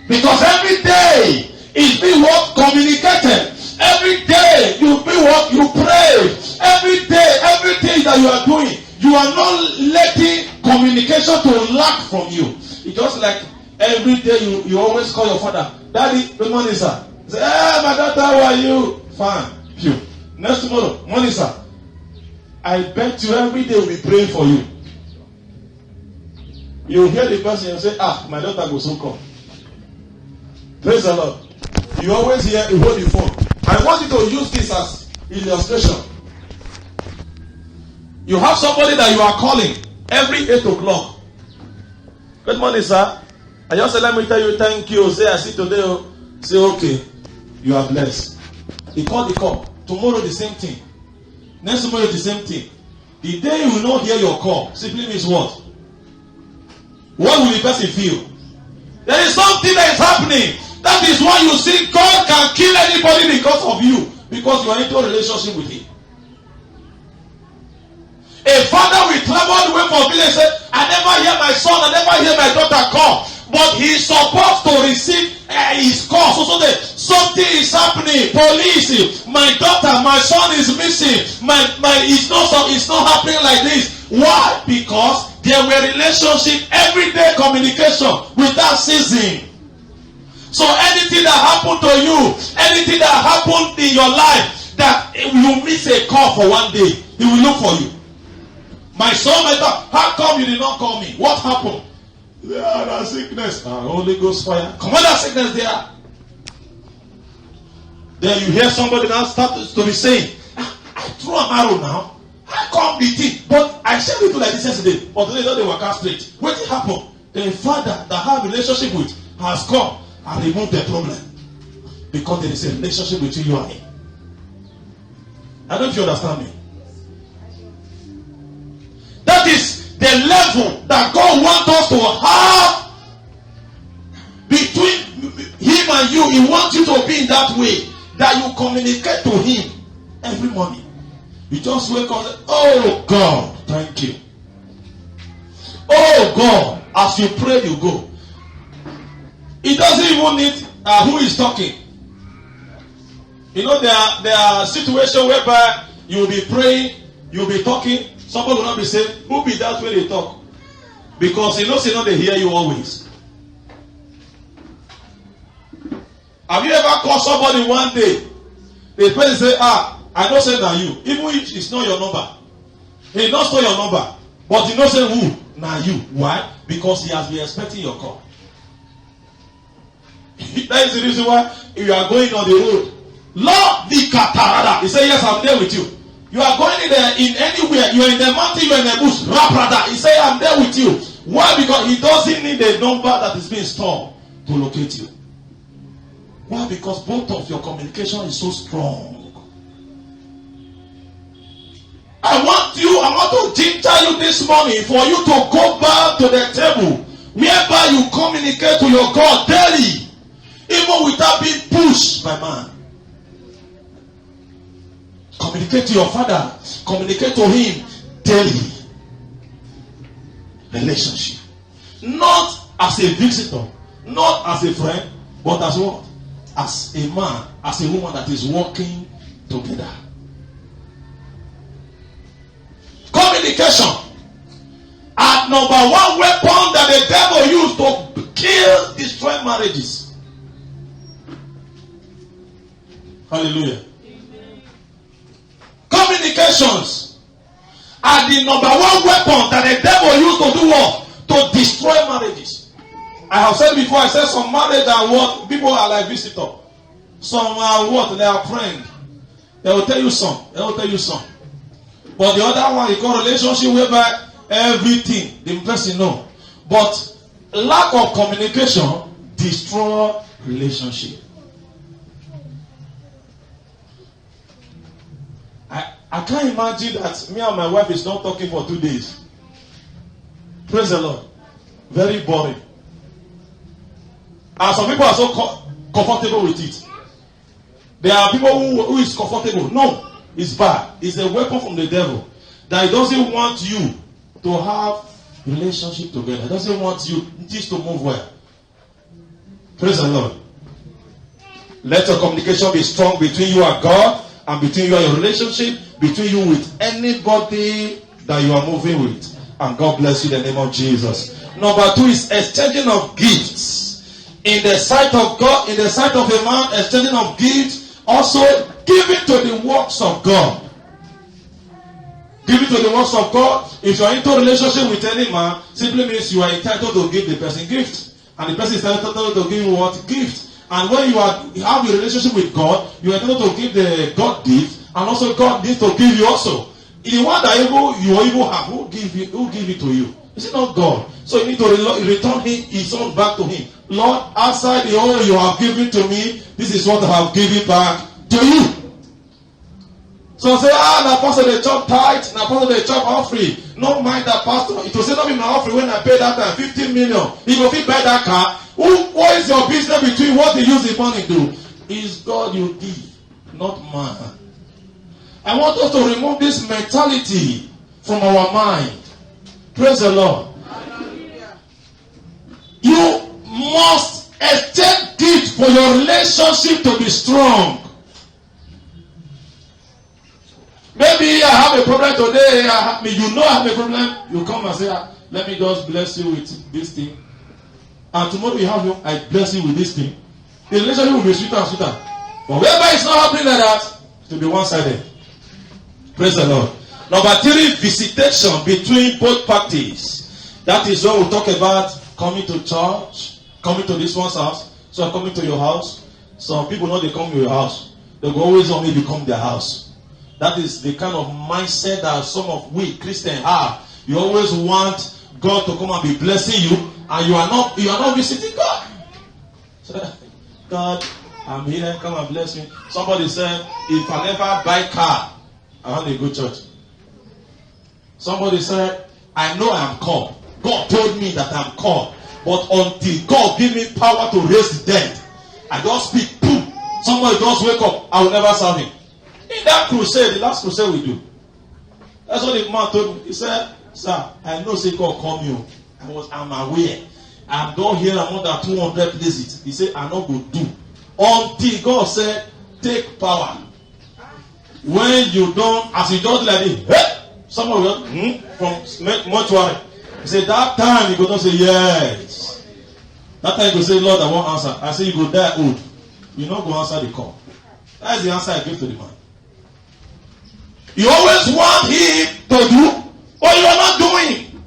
Because every day is being what? Communicated. Every day you be what? You pray. Every day, everything that you are doing, you are not letting communication to lack from you. It's just like every day you always call your father, Daddy, good morning, sir. Say, hey, my daughter, how are you? Fine. Phew. Next tomorrow, morning, sir. I bet you every day will be praying for you. You hear the person and say, my daughter will soon come. Praise the Lord. You always hear, you hold the phone. I want you to use this as illustration. You have somebody that you are calling every 8 o'clock. Good morning, sir. I just said, let me tell you, thank you. Say, I see today. Say, okay, you are blessed. He called the call. Tomorrow, the same thing. Next tomorrow, the same thing. The day you will not hear your call simply means what? What will the person feel? There is something that is happening. That is why you see God can kill anybody because of you. Because you are into a relationship with him. A father will travel all the way from village and say, I never hear my son, I never hear my daughter call. But he is supposed to receive his call. So that something is happening. Police, my daughter, my son is missing. It's not happening like this. Why? Because there were relationship, everyday communication without ceasing. So anything that happened to you, anything that happened in your life, that you miss a call for one day, he will look for you. My son, my God, how come you did not call me? What happened? There's sickness. Holy Ghost fire. Come on, that sickness there. Then you hear somebody now start to be saying, I threw an arrow now. How come the thing? But I said it to like this yesterday. But today they work out straight. What did happen? The father that I have a relationship with has come and removed the problem. Because there is a relationship between you and him. I don't know if you understand me. That is the level that God wants us to have between him and you. He wants you to be in that way, that you communicate to him every morning. You just wake up and say, oh God, thank you. Oh God, as you pray, you go. It doesn't even need who is talking. You know, there are situations whereby you will be praying, you will be talking. Somebody will not be saying, who be that way they talk? Because you know they hear you always. Have you ever called somebody one day? The person say, I don't say now you. Even if it's not your number. He not know your number. But he not say who? Now you. Why? Because he has been expecting your call. That is the reason why you are going on the road. Lord the Katarada. He said, yes, I'm there with you. You are going in there in anywhere. You are in the mountain, you are in the bush. Raprada. He said, I'm there with you. Why? Because he doesn't need a number that is being stored to locate you. Why? Because both of your communication is so strong. I want to ginger you this morning for you to go back to the table whereby you communicate to your God daily, even without being pushed by man. Communicate to your Father. Communicate to him daily. Relationship. Not as a visitor, not as a friend, but as what? As a man, as a woman that is working together. Communication. At number one weapon that the devil used to kill, destroy marriages. Hallelujah. Amen. Communications are the number one weapon that the devil used to do what? To destroy marriages. I have said before, I said some marriage are what? People are like visitor. Some are what? They are friend. They will tell you some. They will tell you some. But the other one, you call relationship whereby everything the person know. But lack of communication destroy relationship. I can't imagine that me and my wife is not talking for 2 days. Praise the Lord. Very boring. And some people are so comfortable with it. There are people who is comfortable. No, it's bad. It's a weapon from the devil. That he doesn't want you to have relationship together. He doesn't want you just to move well. Praise the Lord. Let your communication be strong between you and God, and between you and your relationship, between you with anybody that you are moving with. And God bless you in the name of Jesus. Number 2 is exchanging of gifts. In the sight of God, in the sight of a man, exchanging of gifts, also giving to the works of God. Giving to the works of God. If you are into a relationship with any man, simply means you are entitled to give the person gift. And the person is entitled to give you what? Gift. And when you have a relationship with God, you are entitled to give the God gift, and also God needs to give you also. The one that you even have, who give it to you? Is it not God? So you need to return his own back to him. Lord, outside the all you have given to me, this is what I have given back to you. So say, na pastor the chop tithe, na pastor the chop offering. No mind that pastor. It will say not be my offering when I pay that time 15 million. He will fit buy that car. What is your business between what you use the money to? Is God you give, not man. I want us to remove this mentality from our mind. Praise the Lord. Hallelujah. You must exchange gift for your relationship to be strong. Maybe I have a problem today. You know I have a problem. You come and say, let me just bless you with this thing. And tomorrow you have I bless you with this thing. the relationship will be sweeter and sweeter. But wherever it's not happening like that, it will be one-sided. Praise the Lord. Number 3, visitation between both parties. That is when we talk about coming to church, coming to this one's house. So I'm coming to your house. Some people know they come to your house. They will always want me to become their house. That is the kind of mindset that some of we Christians have. You always want God to come and be blessing you, and you are not visiting God. So, God, I'm here, come and bless me. Somebody said, if I never buy car, I want a good church. Somebody said, I know I am called. God told me that I'm called. But until God give me power to raise the dead, I just speak, boom. Somebody just wake up, I will never serve him. In that crusade, the last crusade we do, that's what the man told me. He said, sir, I know say God call you. I'm aware. I'm down here more than 200 places. He said, I not go do. Until God said, take power. When you don't, as you don't like it, hey! Someone will from mortuary. He said, that time you go to say, yes. That time you go say, Lord, I won't answer. I say, you go die old. You not go answer the call. That is the answer I give to the man. You always want him to do, but you are not doing.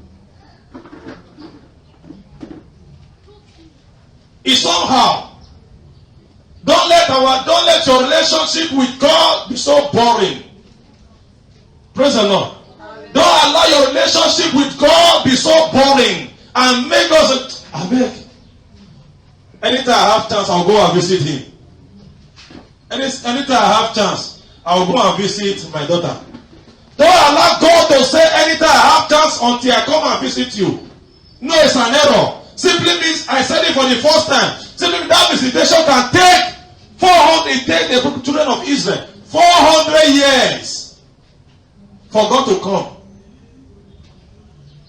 It's somehow. Don't let your relationship with God be so boring. Praise the Lord. Don't allow your relationship with God be so boring and make us. I beg. Anytime I have chance, I'll go and visit him. Anytime I have chance, I'll go and visit my daughter. Don't allow God to say anytime I have chance until I come and visit you. No, it's an error. Simply means I said it for the first time. Simply means that visitation can take 400. It takes the children of Israel 400 years for God to come.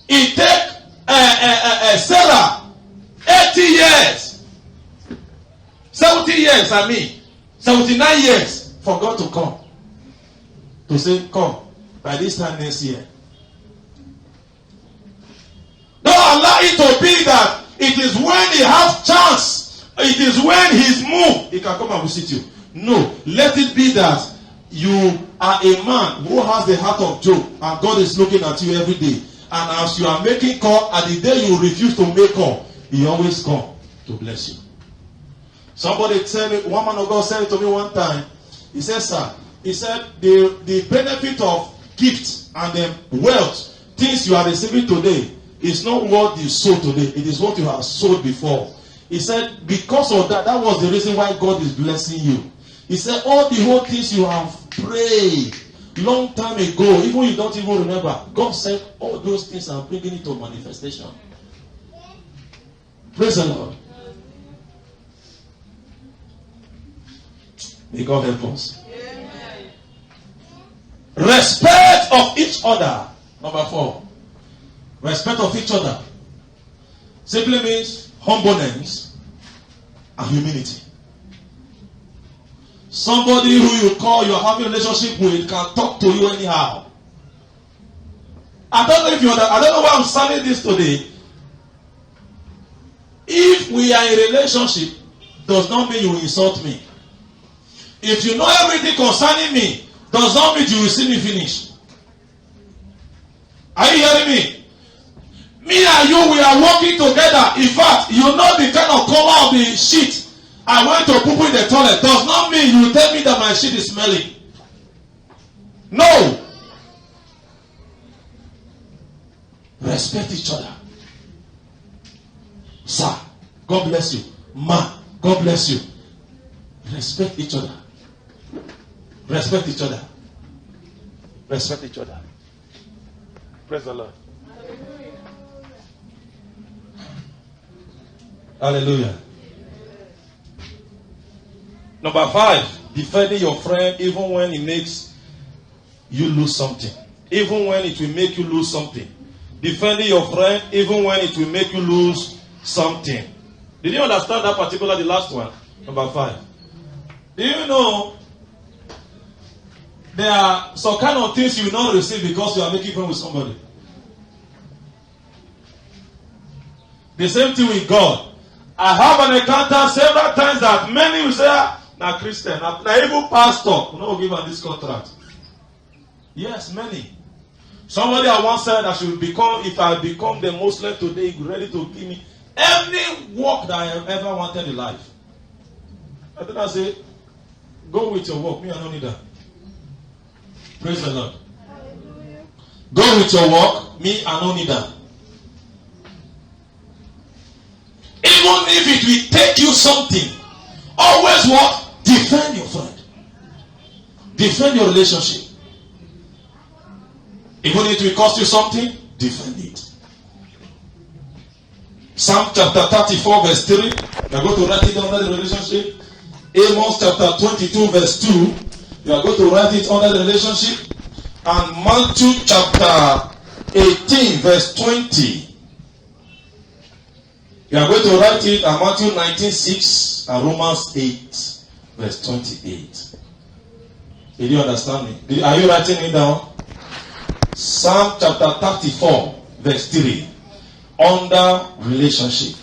It takes Sarah 80 years, 70 years. 79 years for God to come. To say, come by this time next year. Don't allow it to be that it is when he has chance, it is when he's moved, he can come and visit you. No, let it be that you are a man who has the heart of Job, and God is looking at you every day. And as you are making call, at the day you refuse to make call, he always come to bless you. Somebody tell me, one man of God said it to me one time. He said, sir, he said the benefit of gifts and wealth, things you are receiving today, is not what you sow today. It is what you have sowed before. He said, because of that was the reason why God is blessing you. He said, all the whole things you have prayed long time ago, even you don't even remember, God said, all those things are bringing it to manifestation. Praise the Lord. May God help us. Amen. Respect of each other. Number 4. Respect of each other simply means humbleness and humility. Somebody who you call you're having a relationship with can talk to you anyhow. I don't know if you I don't know why I'm saying this today. If we are in a relationship, does not mean you will insult me. If you know everything concerning me, does not mean you will see me finish. Are you hearing me? Me and you, we are working together. In fact, you know the kind of color of the sheet I went to poo in the toilet. Does not mean you tell me that my sheet is smelling. No. Respect each other. Sir, God bless you. Ma, God bless you. Respect each other. Respect each other. Respect each other. Praise the Lord. Hallelujah. Number 5, defending your friend even when it makes you lose something. Even when it will make you lose something. Defending your friend even when it will make you lose something. Did you understand that particular, the last one? Number 5. Do you know there are some kind of things you will not receive because you are making friends with somebody? The same thing with God. I have an encounter several times that many will say, now Christian, now even pastor will not give us this contract. Yes, many. Somebody I once said I should become, if I become the Muslim today, he's ready to give me any work that I have ever wanted in life. I think I say, go with your work. Me, I don't need that. Praise the Lord. Go with your work. Me, I don't need that. Even if it will take you something, always what? Defend your friend. Defend your relationship. Even if it will cost you something, defend it. Psalm chapter 34 verse 3. You are going to write it under the relationship. Amos chapter 22 verse 2. You are going to write it under the relationship. And Matthew chapter 18 verse 20. You are going to write it at Matthew 19:6 and Romans 8 verse 28. Did you understand me? Are you writing it down? Psalm chapter 34 verse 3. Under relationship.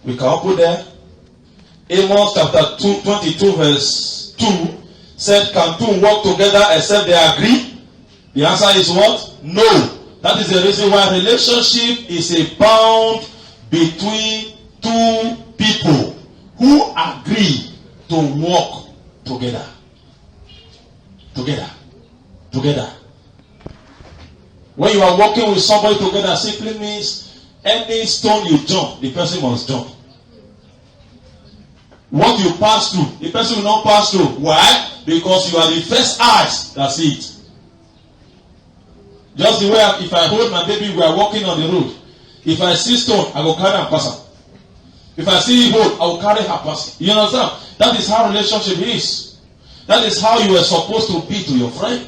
We can put there. Amos chapter 22 verse 2 said, can two work together except they agree? The answer is what? No. That is the reason why relationship is a bond between two people who agree to work together. Together. When you are working with somebody together, simply means any stone you jump, the person must jump. What you pass through, the person will not pass through. Why? Because you are the first eyes that see it. Just the way if I hold my baby, we are walking on the road. If I see stone, I will carry and pass her. If I see hole, I will carry her pass. You understand? That is how relationship is. That is how you are supposed to be to your friend.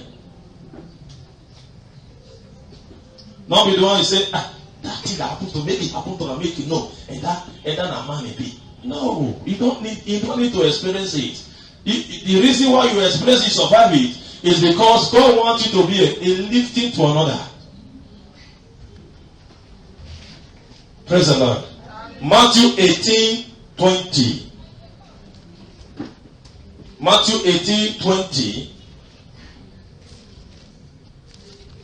Not be the one who say, that thing that happened to maybe happened to make you know, and that a man may be. No, you don't need to experience it. The reason why you experience it, survive it, is because God wants you to be a lifting to another. Praise the Lord. Matthew 18:20. Matthew 18:20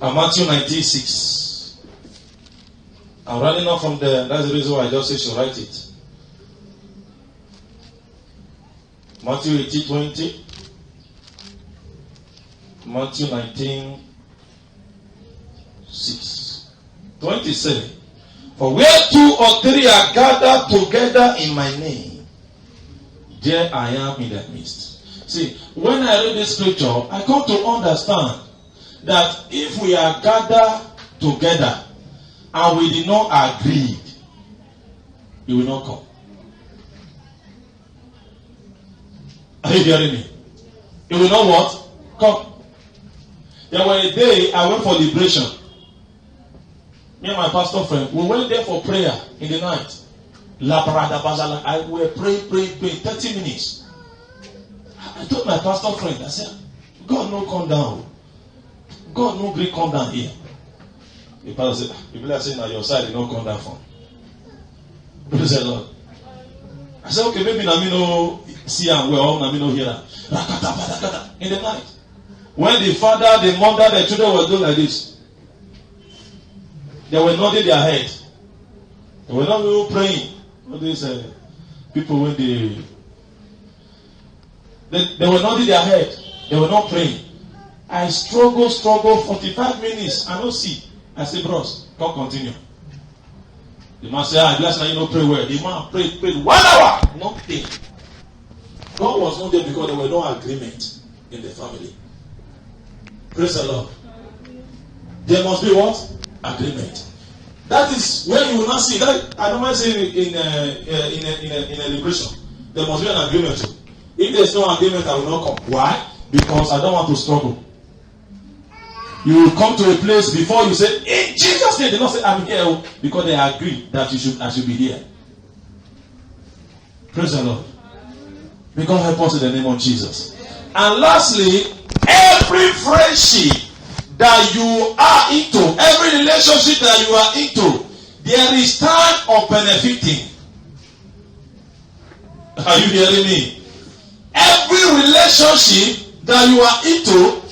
and Matthew 19:6. I'm running off from there. That's the reason why I just say should write it. Matthew 18:20. Matthew 19:6. 27. For where 2 or 3 are gathered together in my name, there I am in their midst. See, when I read this scripture, I come to understand that if we are gathered together and we did not agree, he will not come. Are you hearing me? He will not what? Come. There were a day I went for liberation. Me and my pastor friend, we went there for prayer in the night. I will pray 30 minutes. I told my pastor friend, I said, God no come down. God no great come down here. The pastor said, people are saying on your side, they don't come down from. Praise the Lord. I said, okay, maybe Nami no see and well, Nami no hear that. In the night. When the father, the mother, the children were doing like this, they were nodding their head. They were not even praying. All these people when they were nodding their head. They were not praying. I struggle 45 minutes. I don't see. I say, bros, come continue. The man said, I bless now you don't pray well. The man prayed 1 hour. Nothing. God was not there because there were no agreement in the family. Praise the Lord. There must be what? Agreement. That is where you will not see that. I don't mind saying in a liberation. There must be an agreement. If there is no agreement, I will not come. Why? Because I don't want to struggle. You will come to a place before you say, in Jesus' name, they don't say, I'm here, because they agree that I should be here. Praise the Lord. May God help us in the name of Jesus. And lastly, every friendship that you are into, every relationship that you are into, there is time of benefiting. Are you hearing me? Every relationship that you are into,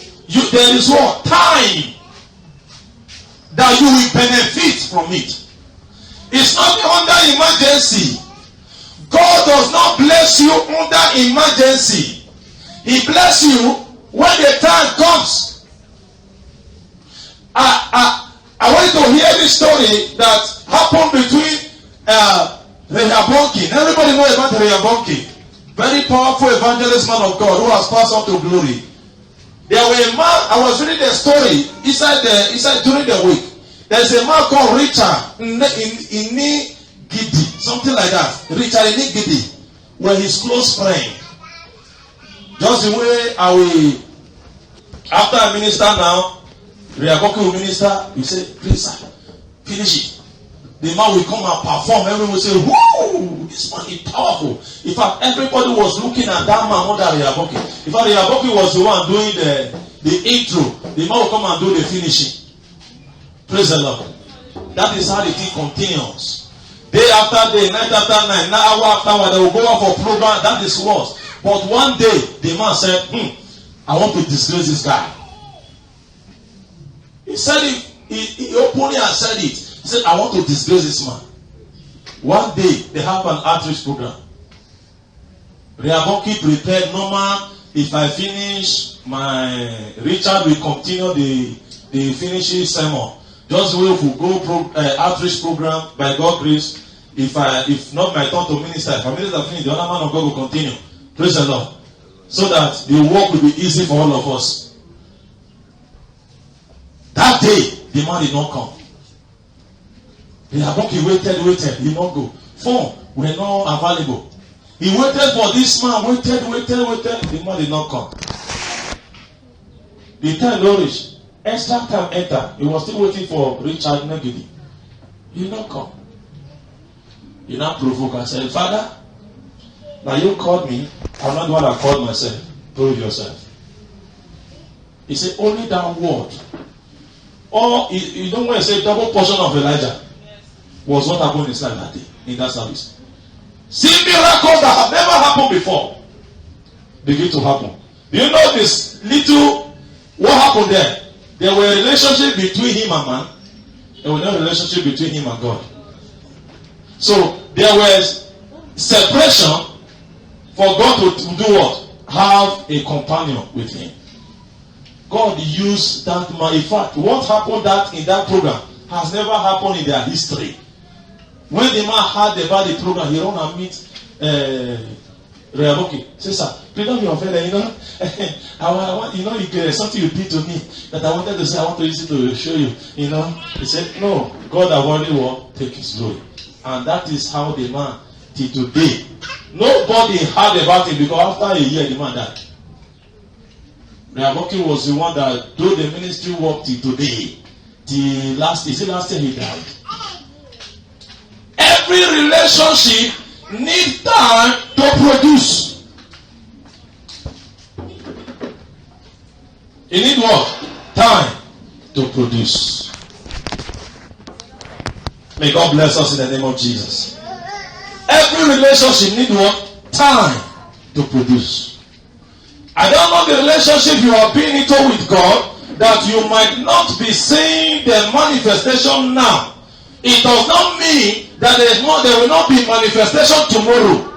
there is what? Time that you will benefit from it. It's not under emergency. God does not bless you under emergency. He bless you when the time comes. I want you to hear this story that happened between Rehoboam. Everybody know about Rehoboam. Very powerful evangelist man of God who has passed on to glory. There were a man, I was reading the story inside during the week. There's a man called Richard Ini Gidi, something like that. Richard Ini Gidi were his close friend. Just the way I will, after I minister now, Rehoboam will minister, you say, please sir, finish it. The man will come and perform. Everyone will say, whoo, this man is powerful. In fact, everybody was looking at that man under Rehoboam. In fact, Rehoboam was the one doing the intro. The man will come and do the finishing. Praise the Lord. That is how the thing continues. Day after day, night after night, hour after hour, they will go out for program. That is what. But one day, the man said, I want to disgrace this guy. He said it. He openly said it. He said, I want to disgrace this man. One day, they have an outreach program. Rehoboam prepared normal. If I finish, my Richard will continue the finishing sermon. Just the way if we go outreach program, by God's grace, if not my turn to minister, if I minister finish, the other man of God will continue. Praise the Lord. So that the work will be easy for all of us. That day, the man did not come. He waited, he did not go. Phone were not available. He waited for this man, waited. The man did not come. The time nourished. Extra time enter. He was still waiting for Richard Negidi. He did not come. He now provoked and said, Father, now you called me. I'm not the one that called myself. Prove yourself. He said, only that word. Or you don't want to say double portion of Elijah was what happened in his life that day, in that service. See miracles that have never happened before begin to happen. Do you know this little, what happened there? There were a relationship between him and man. There was no relationship between him and God. So there was separation for God to do what? Have a companion with him. God used that man. In fact, what happened in that program has never happened in their history. When the man heard about the program, he ran and meet Rehoboam. Say, sir, please don't be offended. I want, there's something you did to me that I wanted to say. I want to use it to show you. He said, no, God has already will take his glory, and that is how the man till today. Nobody heard about him because after a year the man died. Rehoboam was the one that do the ministry work till today. Till last year he died. Every relationship needs time to produce. You need what? Time to produce. May God bless us in the name of Jesus. Every relationship needs what? Time to produce. I don't know the relationship you are being into with God that you might not be seeing the manifestation now. It does not mean that there will not be manifestation tomorrow.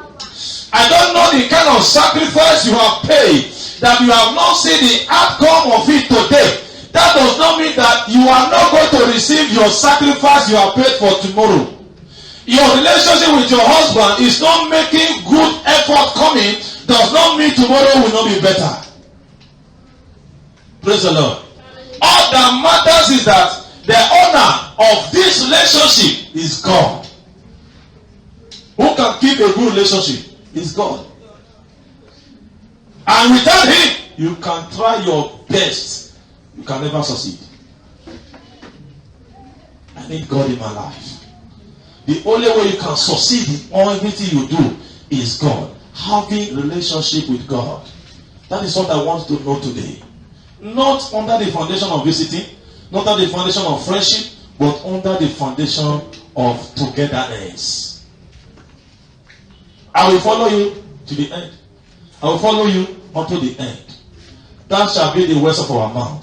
I don't know the kind of sacrifice you have paid that you have not seen the outcome of it today. That does not mean that you are not going to receive your sacrifice you have paid for tomorrow. Your relationship with your husband is not making good effort coming, does not mean tomorrow will not be better. Praise the Lord. All that matters is that the owner of this relationship is God. Who can keep a good relationship? Is God. And without him, you can try your best. You can never succeed. I need God in my life. The only way you can succeed in everything you do is God. Having relationship with God. That is what I want to know today. Not under the foundation of visiting, not under the foundation of friendship, but under the foundation of togetherness. I will follow you to the end. I will follow you unto the end. That shall be the words of our mouth.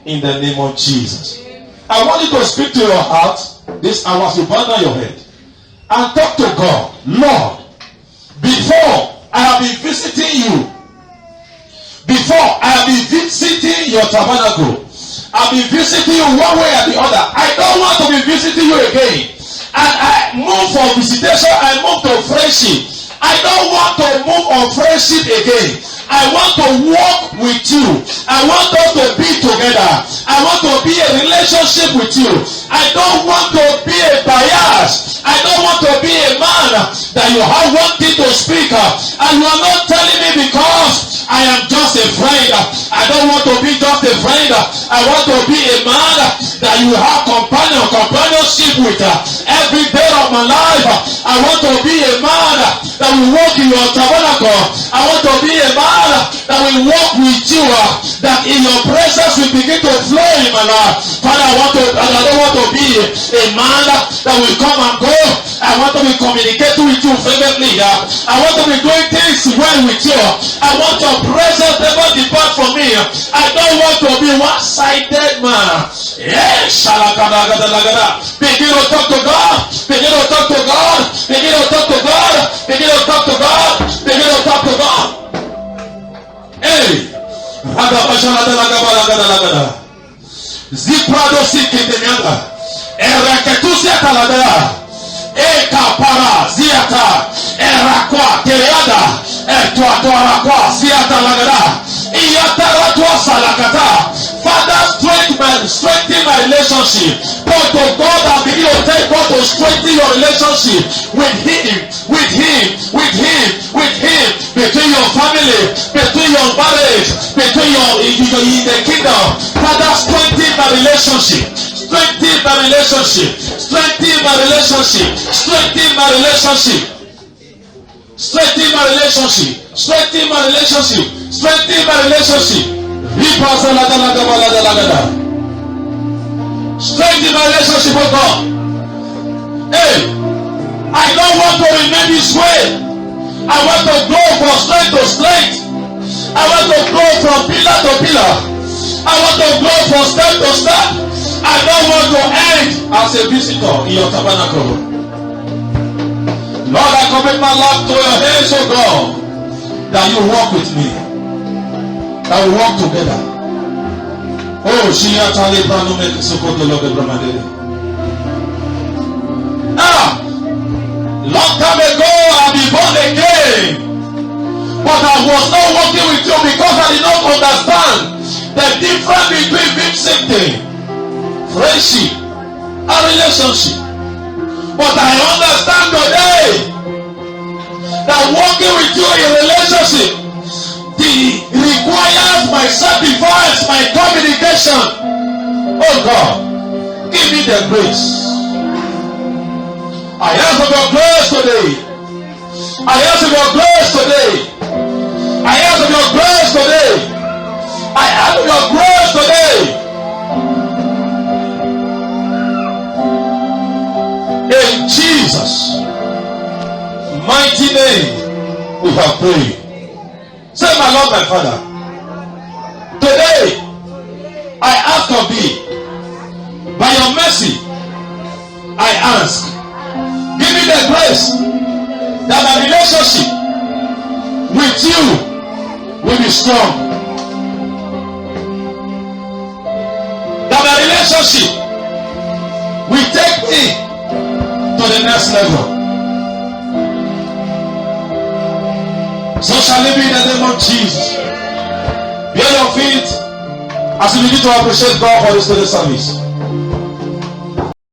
In the name of Jesus. I want you to speak to your heart this hour as you bow down your head and talk to God. Lord, before I have been visiting you, before I have been visiting your tabernacle, I've been visiting you one way or the other. I don't want to be visiting you again. And I move from visitation, I move to friendship. I don't want to move on friendship again. I want to walk with you. I want us to be together. I want to be a relationship with you. I don't want to be a bias. I don't want to be a man that you have one thing to speak and you are not telling me because I am just a friend. I don't want to be just a friend. I want to be a man that you have companionship with every day of my life. I want to be a man that will walk in your tabernacle. I want to be a man that will walk with you, that in your presence will begin to flow in my life. Father, I don't want to be a man that will come and go. I want to be communicating with you fervently. I want to be doing things well with you. I want your presence never depart from me. I don't want to be one-sided man. Yes, begin to talk to God. Begin to talk to God. Begin to talk to God. Begin to talk to God. Begin to talk to God. Hey, Ziprado sikitemianga, ereketusia taladera, ekapara ziata, erakwa teriada, etwatorakwa ziata lagada, iyataratwa salakata. Father, strengthen my relationship. Talk to God and begin to take God to strengthen your relationship with Him, with Him, with Him, with Him, between your family, between your marriage, between in the kingdom. Father, strengthen my relationship. Strengthen my relationship. Strengthen my relationship. Strengthen my relationship. Strengthen my relationship. Strengthen my relationship. Strengthen my relationship. Strengthen my relationship with God. Hey, I don't want to remain this way. I want to grow from strength to strength. I want to grow from pillar to pillar. I want to grow from step to step. I don't want to end as a visitor in your tabernacle. Lord, I commit my life to your hands, oh God, that you walk with me, that we walk together. Oh, Shiyatale Brano make Sokoto Lord Brahmadere. Long time ago I be born again, but I was not walking with you because I did not understand the difference between visiting, friendship, and relationship. But I understand today that walking with you in relationship requires my sacrifice, my communication. Oh God, give me the grace. I ask for your grace today. I ask for your grace today. I ask for your grace today. I ask for your grace today. In Jesus' mighty name, we have prayed. Say, my Lord, my Father, today I ask of thee, by your mercy, I ask, give me the grace that my relationship with you will be strong. That my relationship will take me to the next level. So shall it be in the name of Jesus. Be on your feet as you begin to appreciate God for this service.